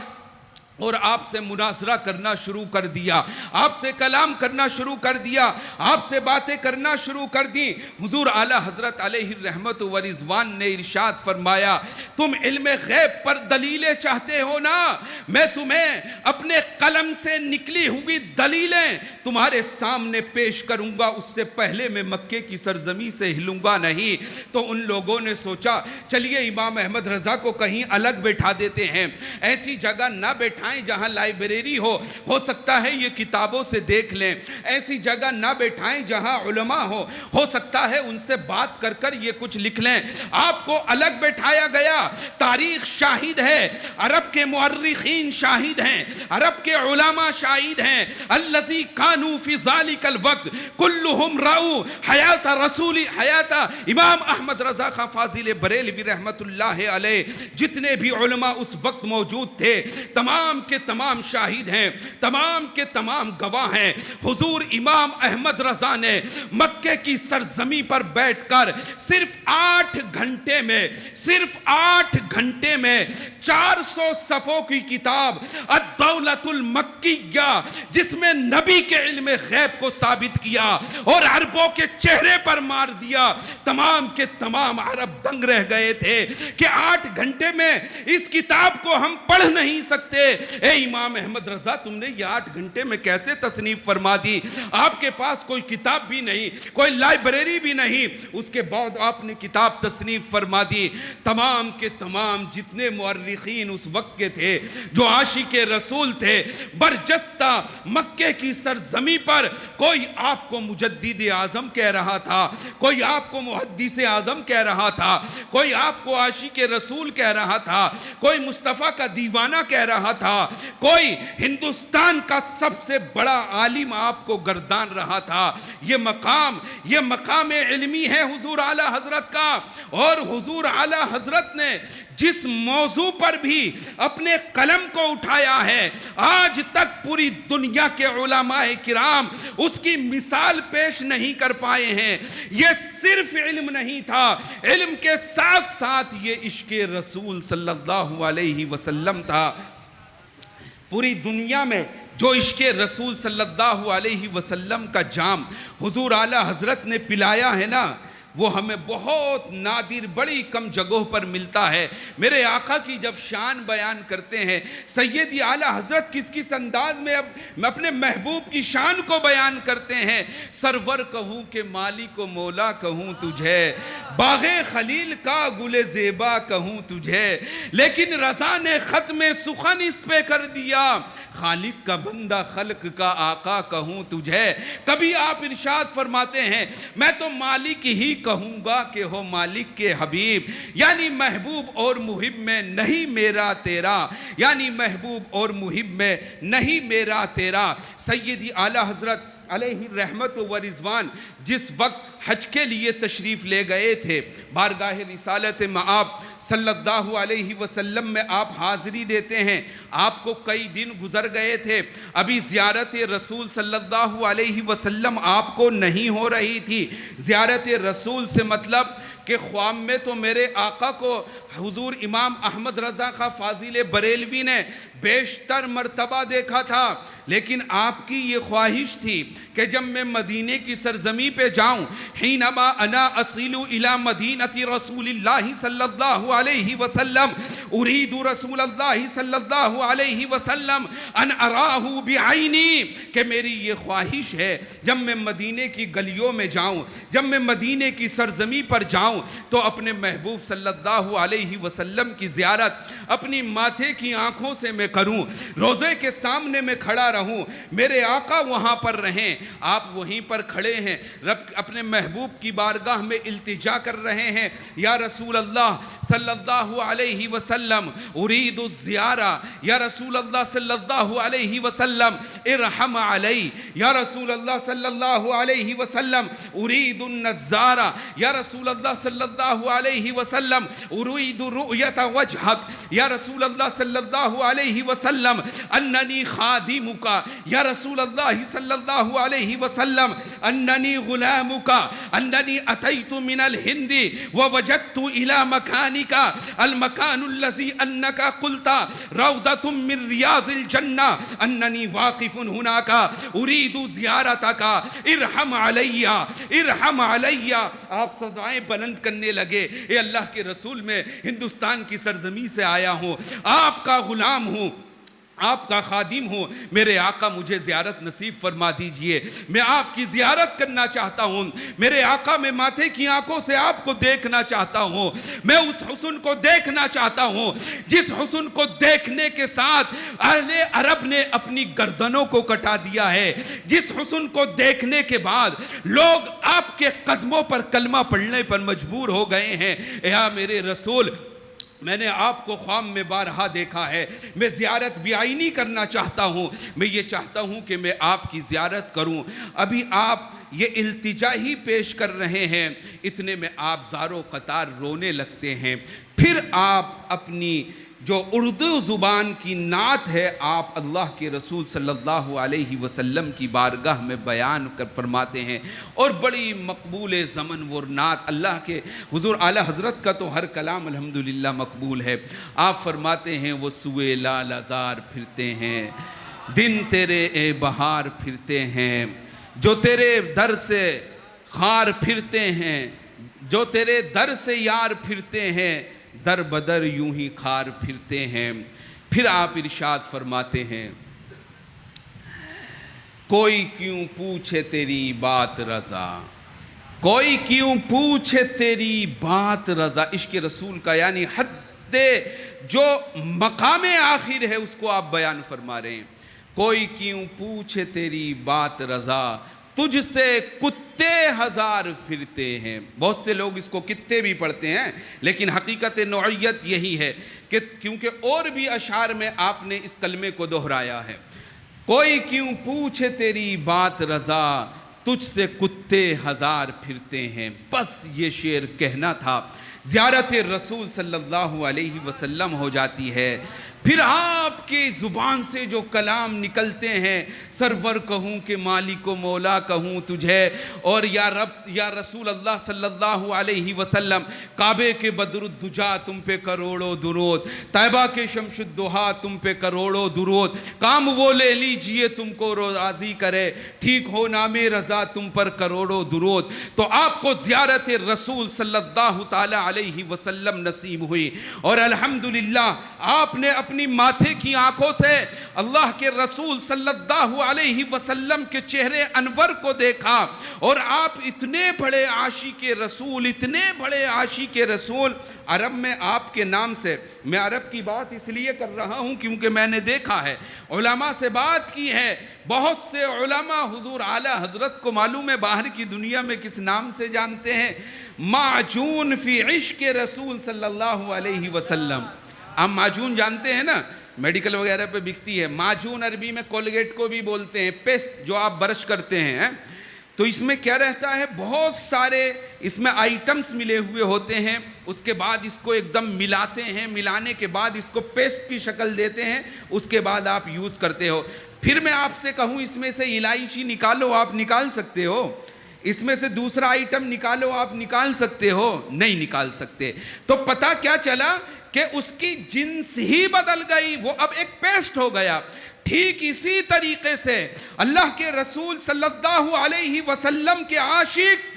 اور آپ سے مناظرہ کرنا شروع کر دیا، آپ سے کلام کرنا شروع کر دیا، آپ سے باتیں کرنا شروع کر دی۔ حضور اعلی حضرت علیہ الرحمت و رضوان نے ارشاد فرمایا، تم علم غیب پر دلیلیں چاہتے ہو نا، میں تمہیں اپنے قلم سے نکلی ہوئی دلیلیں تمہارے سامنے پیش کروں گا، اس سے پہلے میں مکے کی سرزمین سے ہلوں گا نہیں۔ تو ان لوگوں نے سوچا چلیے امام احمد رضا کو کہیں الگ بیٹھا دیتے ہیں، ایسی جگہ نہ بیٹھائیں جہاں لائبریری ہو سکتا ہے یہ کتابوں سے دیکھ لیں، ایسی جگہ نہ بیٹھائیں جہاں علماء ہو سکتا ہے ان سے بات کر کر یہ کچھ لکھ لیں۔ آپ کو الگ بیٹھایا گیا، تاریخ شاہد ہے، عرب کے مورخین شاہد ہیں، عرب کے علماء شاہد ہیں، الذی کانوا فی ذالک الوقت کلہم رأوا حیات رسول حیات امام احمد رضا خان فاضل بریلوی رحمت اللہ علیہ، جتنے بھی علماء اس وقت موجود تھے تمام کے تمام شاہد ہیں، تمام کے تمام گواہ ہیں۔ حضور امام احمد رضا نے مکے کی سرزمین پر بیٹھ کر صرف 8 گھنٹے میں 400 صفوں کی کتاب الدولۃ المکیہ، جس میں نبی کے علم غیب کو ثابت کیا اور عربوں کے چہرے پر مار دیا۔ تمام کے تمام عرب دنگ رہ گئے تھے کہ 8 گھنٹے میں اس کتاب کو ہم پڑھ نہیں سکتے۔ اے امام احمد رضا، تم نے یہ 8 گھنٹے میں کیسے تصنیف فرما دی؟ آپ کے پاس کوئی کتاب بھی نہیں، کوئی لائبریری بھی نہیں، اس کے بعد آپ نے کتاب تصنیف فرما دی۔ تمام کے تمام جتنے مورخین اس وقت کے تھے، جو عاشق رسول تھے، برجستہ مکے کی سرزمین پر کوئی آپ کو مجدد اعظم کہہ رہا تھا، کوئی آپ کو محدث اعظم کہہ رہا تھا، کوئی آپ کو عاشق رسول کہہ رہا تھا، کوئی مصطفیٰ کا دیوانہ کہہ رہا تھا، کوئی ہندوستان کا سب سے بڑا عالم آپ کو گردان رہا تھا۔ یہ مقام علمی ہے حضور اعلی حضرت کا، اور حضور اعلی حضرت نے جس موضوع پر بھی اپنے قلم کو اٹھایا ہے، آج تک پوری دنیا کے علماء کرام اس کی مثال پیش نہیں کر پائے ہیں۔ یہ صرف علم نہیں تھا، علم کے ساتھ ساتھ یہ عشق رسول صلی اللہ علیہ وسلم تھا۔ پوری دنیا میں جو عشق رسول صلی اللہ علیہ وسلم کا جام حضور اعلیٰ حضرت نے پلایا ہے نا، وہ ہمیں بہت نادر بڑی کم جگہوں پر ملتا ہے۔ میرے آقا کی جب شان بیان کرتے ہیں سیدی اعلیٰ حضرت کس انداز میں اپنے محبوب کی شان کو بیان کرتے ہیں۔ سرور کہوں کہ مالک و مولا کہوں تجھے، باغ خلیل کا گل زیبا کہوں تجھے، لیکن رضا نے ختم سخن اس پہ کر دیا، خالق کا بندہ خلق کا آقا کہوں تجھے۔ کبھی آپ ارشاد فرماتے ہیں میں تو مالک ہی کہوں گا کہ ہو مالک کے حبیب، یعنی محبوب اور محب میں نہیں میرا تیرا، یعنی محبوب اور محب میں نہیں میرا تیرا۔ سیدی اعلیٰ حضرت علیہ رحمت و رضوان جس وقت حج کے لیے تشریف لے گئے تھے، بارگاہ رسالت مآب صلی اللہ علیہ وسلم میں آپ حاضری دیتے ہیں، آپ کو کئی دن گزر گئے تھے، ابھی زیارت رسول صلی اللہ علیہ وسلم آپ کو نہیں ہو رہی تھی۔ زیارت رسول سے مطلب کہ خواب میں تو میرے آقا کو حضور امام احمد رضا خاں فاضل بریلوی نے بیشتر مرتبہ دیکھا تھا، لیکن آپ کی یہ خواہش تھی کہ جب میں مدینے کی سرزمی پہ جاؤں، حینما انا اصیل الی مدینۃ رسول اللہ صلی اللہ علیہ وسلم ارید رسول اللہ صلی اللہ علیہ وسلم ان اراہ بعینی، کہ میری یہ خواہش ہے جب میں مدینے کی گلیوں میں جاؤں، جب میں مدینے کی سرزمی پر جاؤں تو اپنے محبوب صلی اللہ علیہ وسلم کی زیارت اپنی ماتھے کی آنکھوں سے میں کروں، روضے کے سامنے میں کھڑا رہوں، میرے آقا وہاں پر رہیں۔ آپ وہیں پر کھڑے ہیں، رب اپنے محبوب کی بارگاہ میں التجا کر رہے ہیں، یا رسول اللہ صلی اللہ علیہ وسلم ارید الزیارہ، یا رسول اللہ صلی اللہ علیہ وسلم ارحم علی، یا رسول اللہ صلی اللہ علیہ وسلم ارید النظارہ، یا رسول اللہ صلی اللہ علیہ وسلم ارید رؤیت وجہک، یا رسول اللہ صلی اللہ علیہ وسلم اننی خادمک، یا رسول اللہ صلی اللہ علیہ وسلم اننی غلامک، اننی اتیت من الہند ووجدت الى مکانک المکان الذی انک قلت روضۃ من ریاض الجنہ، اننی واقف ہناک ارید زیارتک ارحم علی ارحم علی۔ آپ صدائیں بلند کرنے لگے، اے اللہ کے رسول میں ہندوستان کی سرزمین سے آیا ہوں، آپ کا غلام ہوں، آپ کا خادم ہوں، میرے آقا مجھے زیارت نصیب فرما دیجئے، میں آپ کی زیارت کرنا چاہتا ہوں، میرے آقا میں ماتھے کی آنکھوں سے آپ کو دیکھنا چاہتا ہوں، میں اس حسن کو دیکھنا چاہتا ہوں جس حسن کو دیکھنے کے ساتھ اہل عرب نے اپنی گردنوں کو کٹا دیا ہے، جس حسن کو دیکھنے کے بعد لوگ آپ کے قدموں پر کلمہ پڑھنے پر مجبور ہو گئے ہیں۔ اے میرے رسول، میں نے آپ کو خواب میں بارہا دیکھا ہے، میں زیارت بعینی کرنا چاہتا ہوں، میں یہ چاہتا ہوں کہ میں آپ کی زیارت کروں۔ ابھی آپ یہ التجا ہی پیش کر رہے ہیں، اتنے میں آپ زارو قطار رونے لگتے ہیں، پھر آپ اپنی جو اردو زبان کی نعت ہے آپ اللہ کے رسول صلی اللہ علیہ وسلم کی بارگاہ میں بیان کر فرماتے ہیں، اور بڑی مقبول زمن وہ نعت، اللہ کے حضور اعلیٰ حضرت کا تو ہر کلام الحمدللہ مقبول ہے۔ آپ فرماتے ہیں وہ سوئے لال ازار پھرتے ہیں، دن تیرے اے بہار پھرتے ہیں، جو تیرے در سے خار پھرتے ہیں، جو تیرے در سے یار پھرتے ہیں، در بدر یوں ہی خار پھرتے ہیں۔ پھر آپ ارشاد فرماتے ہیں کوئی کیوں پوچھے تیری بات رضا، کوئی کیوں پوچھے تیری بات رضا۔ عشق رسول کا یعنی حد جو مقام آخر ہے اس کو آپ بیان فرما رہے ہیں۔ کوئی کیوں پوچھے تیری بات رضا، تجھ سے کتے ہزار پھرتے ہیں۔ بہت سے لوگ اس کو کتے بھی پڑھتے ہیں، لیکن حقیقت نوعیت یہی ہے کہ کیونکہ اور بھی اشعار میں آپ نے اس کلمے کو دہرایا ہے۔ کوئی کیوں پوچھے تیری بات رضا، تجھ سے کتے ہزار پھرتے ہیں۔ بس یہ شعر کہنا تھا زیارت رسول صلی اللہ علیہ وسلم ہو جاتی ہے. پھر آپ کے زبان سے جو کلام نکلتے ہیں، سرور کہوں کہ مالک و مولا کہوں تجھے، اور یا رب یا رسول اللہ صلی اللہ علیہ وسلم، کعبے کے بدر الدجا تم پہ کروڑوں درود، طیبہ کے شمس الضحیٰ تم پہ کروڑوں درود، کام وہ لے لیجئے تم کو راضی کرے، ٹھیک ہو نام رضا تم پر کروڑوں درود. تو آپ کو زیارت رسول صلی اللہ تعالی علیہ وسلم نصیب ہوئی، اور الحمدللہ آپ نے اپنی ماتھے کی آنکھوں سے اللہ کے رسول صلی اللہ علیہ وسلم کے چہرے انور کو دیکھا، اور آپ اتنے بڑے عاشق رسول، اتنے بڑے عاشق رسول. عرب میں آپ کے نام سے، میں عرب کی بات اس لیے کر رہا ہوں کیونکہ میں نے دیکھا ہے، علماء سے بات کی ہے، بہت سے علماء حضور اعلیٰ حضرت کو معلوم ہے باہر کی دنیا میں کس نام سے جانتے ہیں، معجون فی عشق رسول صلی اللہ علیہ وسلم. آپ معجون جانتے ہیں نا، میڈیکل وغیرہ پہ بکتی ہے. معجون عربی میں کولگیٹ کو بھی بولتے ہیں، پیسٹ جو آپ برش کرتے ہیں. تو اس میں کیا رہتا ہے، بہت سارے اس میں آئٹمز ملے ہوئے ہوتے ہیں، اس کے بعد اس کو ایک دم ملاتے ہیں، ملانے کے بعد اس کو پیسٹ کی شکل دیتے ہیں، اس کے بعد آپ یوز کرتے ہو. پھر میں آپ سے کہوں اس میں سے الائچی نکالو، آپ نکال سکتے ہو؟ اس میں سے دوسرا آئٹم نکالو، آپ نکال سکتے ہو؟ نہیں نکال سکتے. تو پتہ کیا چلا کہ اس کی جنس ہی بدل گئی، وہ اب ایک پیسٹ ہو گیا. ٹھیک اسی طریقے سے اللہ کے رسول صلی اللہ علیہ وسلم کے عاشق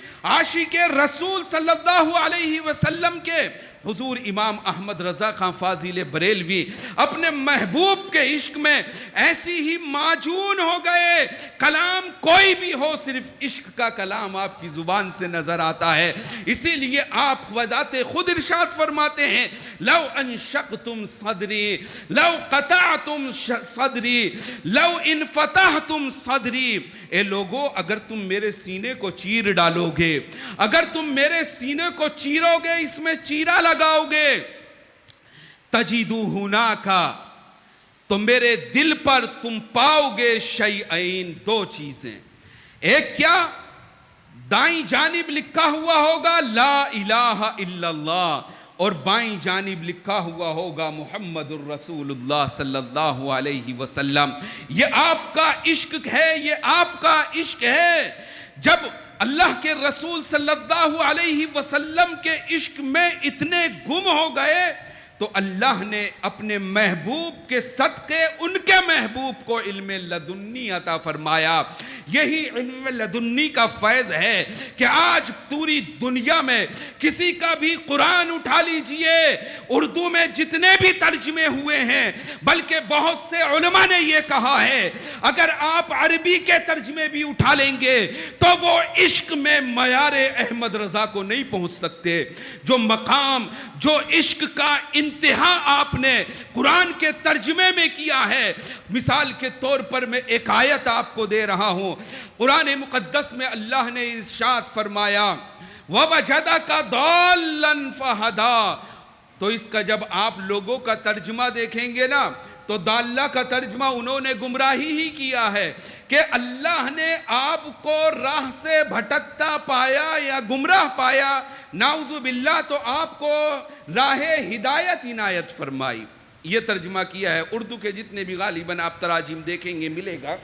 رسول صلی اللہ علیہ وسلم کے حضور امام احمد رضا خان فاضل بریلوی اپنے محبوب کے عشق میں ایسی ہی معجون ہو گئے. کلام کوئی بھی ہو، صرف عشق کا کلام آپ کی زبان سے نظر آتا ہے. اسی لیے آپ وذات خود ارشاد فرماتے ہیں، لو انشقتم صدری لو قطعتم صدری لو انفتحتم صدری. اے لوگو، اگر تم میرے سینے کو چیر ڈالو گے، اگر تم میرے سینے کو چیرو گے، اس میں چیرا لگاؤ گے، تجدو ہناکا، تو میرے دل پر تم پاؤ گے شیئین، دو چیزیں. ایک کیا؟ دائیں جانب لکھا ہوا ہوگا لا الہ الا اللہ، اور بائیں جانب لکھا ہوا ہوگا محمد الرسول اللہ صلی اللہ علیہ وسلم. یہ آپ کا عشق ہے، یہ آپ کا عشق ہے. جب اللہ کے رسول صلی اللہ علیہ وسلم کے عشق میں اتنے گم ہو گئے تو اللہ نے اپنے محبوب کے صدقے ان کے محبوب کو علم لدنی عطا فرمایا. یہی علم لدنی کا فیض ہے کہ آج پوری دنیا میں کسی کا بھی قرآن اٹھا لیجئے، اردو میں جتنے بھی ترجمے ہوئے ہیں، بلکہ بہت سے علماء نے یہ کہا ہے اگر آپ عربی کے ترجمے بھی اٹھا لیں گے تو وہ عشق میں معیار احمد رضا کو نہیں پہنچ سکتے. جو مقام، جو عشق کا انتہا آپ نے قرآن کے ترجمے میں کیا ہے، مثال کے طور پر میں ایک آیت آپ کو دے رہا ہوں. قرآن مقدس میں اللہ نے ارشاد فرمایا وَوَجَدَكَ ضَالًّا فَهَدَىٰ. تو اس کا جب آپ لوگوں کا ترجمہ دیکھیں گے نا تو داللہ کا ترجمہ انہوں نے گمراہی ہی کیا ہے کہ اللہ نے آپ کو راہ سے بھٹکتا پایا یا گمراہ پایا، نعوذ باللہ، تو آپ کو راہ ہدایت عنایت فرمائی. یہ ترجمہ کیا ہے. اردو کے جتنے بھی غالباً آپ تراجم دیکھیں گے ملے گا.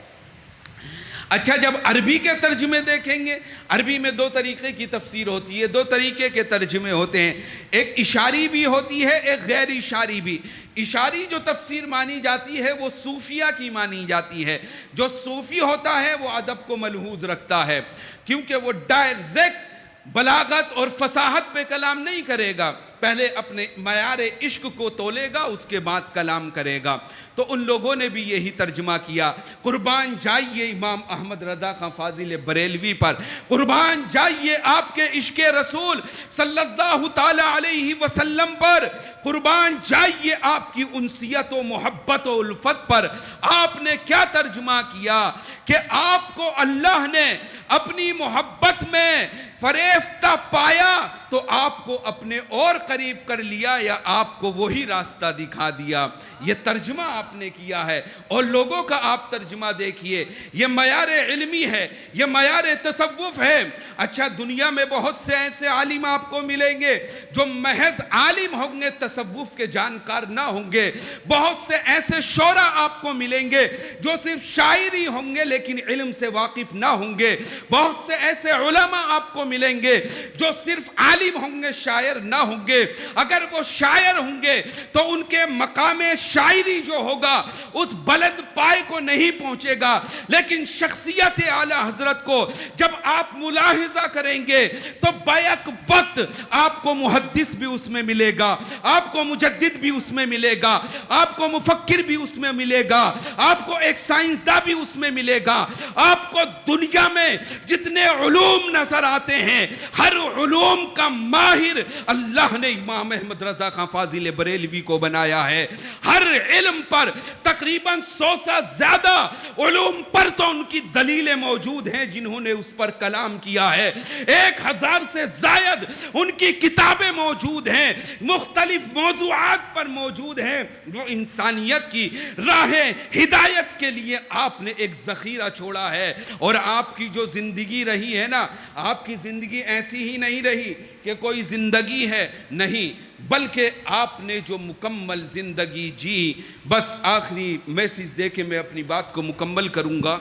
اچھا، جب عربی کے ترجمے دیکھیں گے، عربی میں دو طریقے کی تفسیر ہوتی ہے، دو طریقے کے ترجمے ہوتے ہیں. ایک اشاری بھی ہوتی ہے، ایک غیر اشاری بھی. اشاری جو تفسیر مانی جاتی ہے وہ صوفیہ کی مانی جاتی ہے. جو صوفی ہوتا ہے وہ ادب کو ملحوظ رکھتا ہے، کیونکہ وہ ڈائریکٹ بلاغت اور فصاحت پہ کلام نہیں کرے گا، پہلے اپنے معیار عشق کو تولے گا، اس کے بعد کلام کرے گا. تو ان لوگوں نے بھی یہی ترجمہ کیا. قربان جائیے امام احمد رضا خان فاضل بریلوی پر، قربان جائیے آپ کے عشق رسول صلی اللہ تعالی علیہ وسلم پر، قربان جائیے آپ کی انسیت و محبت و الفت پر. آپ نے کیا ترجمہ کیا کہ آپ کو اللہ نے اپنی محبت میں فریفتہ پایا تو آپ کو اپنے اور قریب کر لیا یا آپ کو وہی راستہ دکھا دیا. یہ ترجمہ آپ نے کیا ہے اور لوگوں کا آپ ترجمہ دیکھیے. یہ معیار علمی ہے, یہ معیار تصوف ہے. اچھا, دنیا میں بہت سے ایسے عالم آپ کو ملیں گے جو محض عالم ہوں گے, تصوف کے جانکار نہ ہوں گے. بہت سے ایسے شعراء آپ کو ملیں گے جو صرف شاعری ہوں گے لیکن علم سے واقف نہ ہوں گے. بہت سے ایسے علماء آپ کو ملیں گے جو صرف عالم ہوں گے, شاعر نہ ہوں گے. اگر وہ شاعر ہوں گے تو ان کے مقام شاعری جو ہوگا اس بلند پائے کو نہیں پہنچے گا, لیکن شخصیت اعلی حضرت کو جب آپ ملاحظہ کریں گے تو بیک وقت آپ کو محدث بھی اس میں ملے گا, آپ کو مجدد بھی اس میں ملے گا, آپ کو مفکر بھی اس میں ملے گا, آپ کو ایک سائنسداں بھی اس میں ملے گا. آپ کو دنیا میں جتنے علوم نظر آتے ہیں ہر علوم کا ماہر اللہ نے امام احمد رضا خان فاضل بریلوی کو بنایا ہے. ہر علم پر تقریباً 100 سے زیادہ علوم پر تو ان کی دلیلیں موجود ہیں جنہوں نے اس پر کلام کیا ہے. 1000 سے زائد ان کی کتابیں موجود ہیں, مختلف موضوعات پر موجود ہیں. وہ انسانیت کی راہ ہدایت کے لیے آپ نے ایک ذخیرہ چھوڑا ہے. اور آپ کی جو زندگی رہی ہے نا, آپ کی زندگی ایسی ہی نہیں رہی کہ کوئی زندگی ہے, نہیں, بلکہ آپ نے جو مکمل زندگی جی. بس آخری میسیج دے کے میں اپنی بات کو مکمل کروں گا.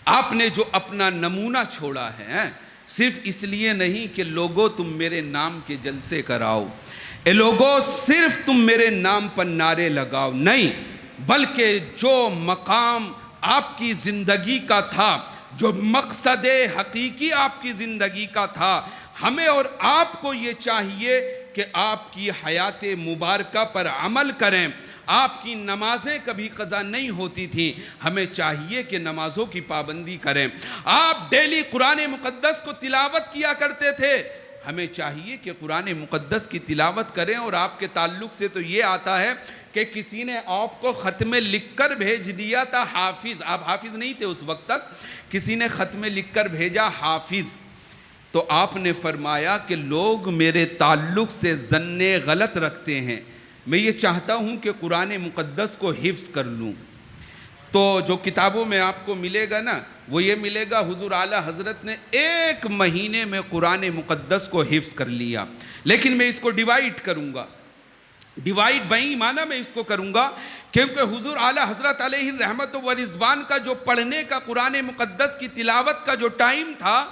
آپ نے جو اپنا نمونہ چھوڑا ہے, صرف اس لیے نہیں کہ لوگوں تم میرے نام کے جلسے کراؤ, اے لوگوں صرف تم میرے نام پر نعرے لگاؤ, نہیں, بلکہ جو مقام آپ کی زندگی کا تھا, جو مقصد حقیقی آپ کی زندگی کا تھا, ہمیں اور آپ کو یہ چاہیے کہ آپ کی حیات مبارکہ پر عمل کریں. آپ کی نمازیں کبھی قضا نہیں ہوتی تھیں, ہمیں چاہیے کہ نمازوں کی پابندی کریں. آپ ڈیلی قرآن مقدس کو تلاوت کیا کرتے تھے, ہمیں چاہیے کہ قرآن مقدس کی تلاوت کریں. اور آپ کے تعلق سے تو یہ آتا ہے کہ کسی نے آپ کو خط میں لکھ کر بھیج دیا تھا حافظ, آپ حافظ نہیں تھے اس وقت تک, کسی نے خط میں لکھ کر بھیجا حافظ, تو آپ نے فرمایا کہ لوگ میرے تعلق سے ظن غلط رکھتے ہیں, میں یہ چاہتا ہوں کہ قرآن مقدس کو حفظ کر لوں. تو جو کتابوں میں آپ کو ملے گا نا, وہ یہ ملے گا حضور اعلیٰ حضرت نے 1 مہینے میں قرآن مقدس کو حفظ کر لیا. لیکن میں اس کو ڈیوائیڈ کروں گا, ڈیوائیڈ بئی معنی میں اس کو کروں گا, کیونکہ حضور اعلیٰ حضرت علیہ الرحمت و رضوان کا جو پڑھنے کا قرآن مقدس کی تلاوت کا جو ٹائم تھا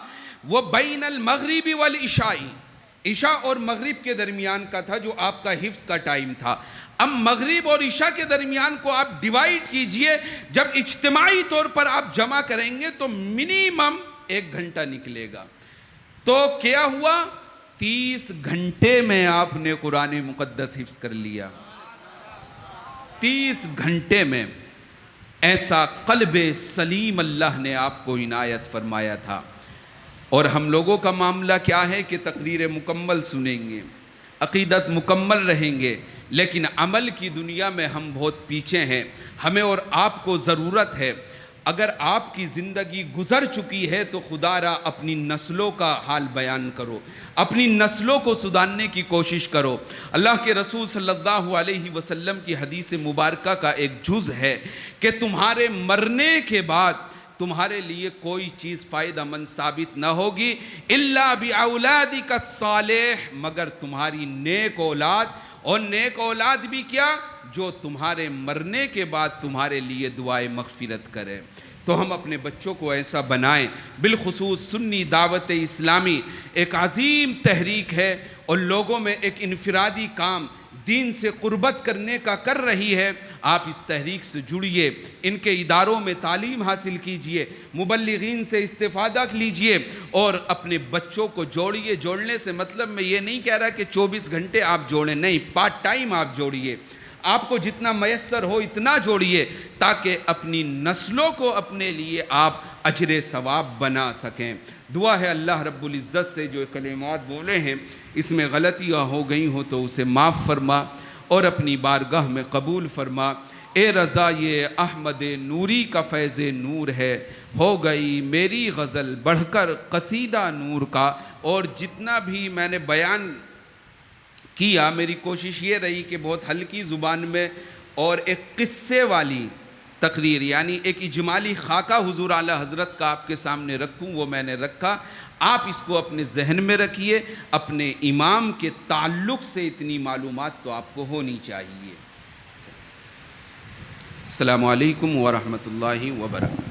وہ بین المغربی والعشاء, عشاء اور مغرب کے درمیان کا تھا جو آپ کا حفظ کا ٹائم تھا. اب مغرب اور عشاء کے درمیان کو آپ ڈیوائیڈ کیجئے, جب اجتماعی طور پر آپ جمع کریں گے تو منیمم 1 گھنٹہ نکلے گا. تو کیا ہوا, 30 گھنٹے میں آپ نے قرآن مقدس حفظ کر لیا. 30 گھنٹے میں ایسا قلب سلیم اللہ نے آپ کو عنایت فرمایا تھا. اور ہم لوگوں کا معاملہ کیا ہے کہ تقریر مکمل سنیں گے, عقیدت مکمل رہیں گے, لیکن عمل کی دنیا میں ہم بہت پیچھے ہیں. ہمیں اور آپ کو ضرورت ہے, اگر آپ کی زندگی گزر چکی ہے تو خدا را اپنی نسلوں کا حال بیان کرو, اپنی نسلوں کو سدھارنے کی کوشش کرو. اللہ کے رسول صلی اللہ علیہ وسلم کی حدیث مبارکہ کا ایک جز ہے کہ تمہارے مرنے کے بعد تمہارے لیے کوئی چیز فائدہ مند ثابت نہ ہوگی الا باولادک الصالح, مگر تمہاری نیک اولاد. اور نیک اولاد بھی کیا, جو تمہارے مرنے کے بعد تمہارے لیے دعائے مغفرت کرے. تو ہم اپنے بچوں کو ایسا بنائیں. بالخصوص سنی دعوت اسلامی ایک عظیم تحریک ہے اور لوگوں میں ایک انفرادی کام دین سے قربت کرنے کا کر رہی ہے. آپ اس تحریک سے جڑیے, ان کے اداروں میں تعلیم حاصل کیجئے, مبلغین سے استفادہ لیجئے اور اپنے بچوں کو جوڑیے. جوڑنے سے مطلب میں یہ نہیں کہہ رہا کہ 24 گھنٹے آپ جوڑیں, نہیں, پارٹ ٹائم آپ جوڑیے. آپ کو جتنا میسر ہو اتنا جوڑیے تاکہ اپنی نسلوں کو اپنے لیے آپ اجر ثواب بنا سکیں. دعا ہے اللہ رب العزت سے جو کلمات بولے ہیں اس میں غلطیاں ہو گئی ہوں تو اسے معاف فرما اور اپنی بارگاہ میں قبول فرما. اے رضا یہ احمد نوری کا فیض نور ہے, ہو گئی میری غزل بڑھ کر قصیدہ نور کا. اور جتنا بھی میں نے بیان کیا، میری کوشش یہ رہی کہ بہت ہلکی زبان میں اور ایک قصے والی تقریر، یعنی ایک اجمالی خاکہ حضور اعلیٰ حضرت کا آپ کے سامنے رکھوں، وہ میں نے رکھا۔ آپ اس کو اپنے ذہن میں رکھیے، اپنے امام کے تعلق سے اتنی معلومات تو آپ کو ہونی چاہیے۔ السلام علیکم ورحمۃ اللہ وبرکاتہ۔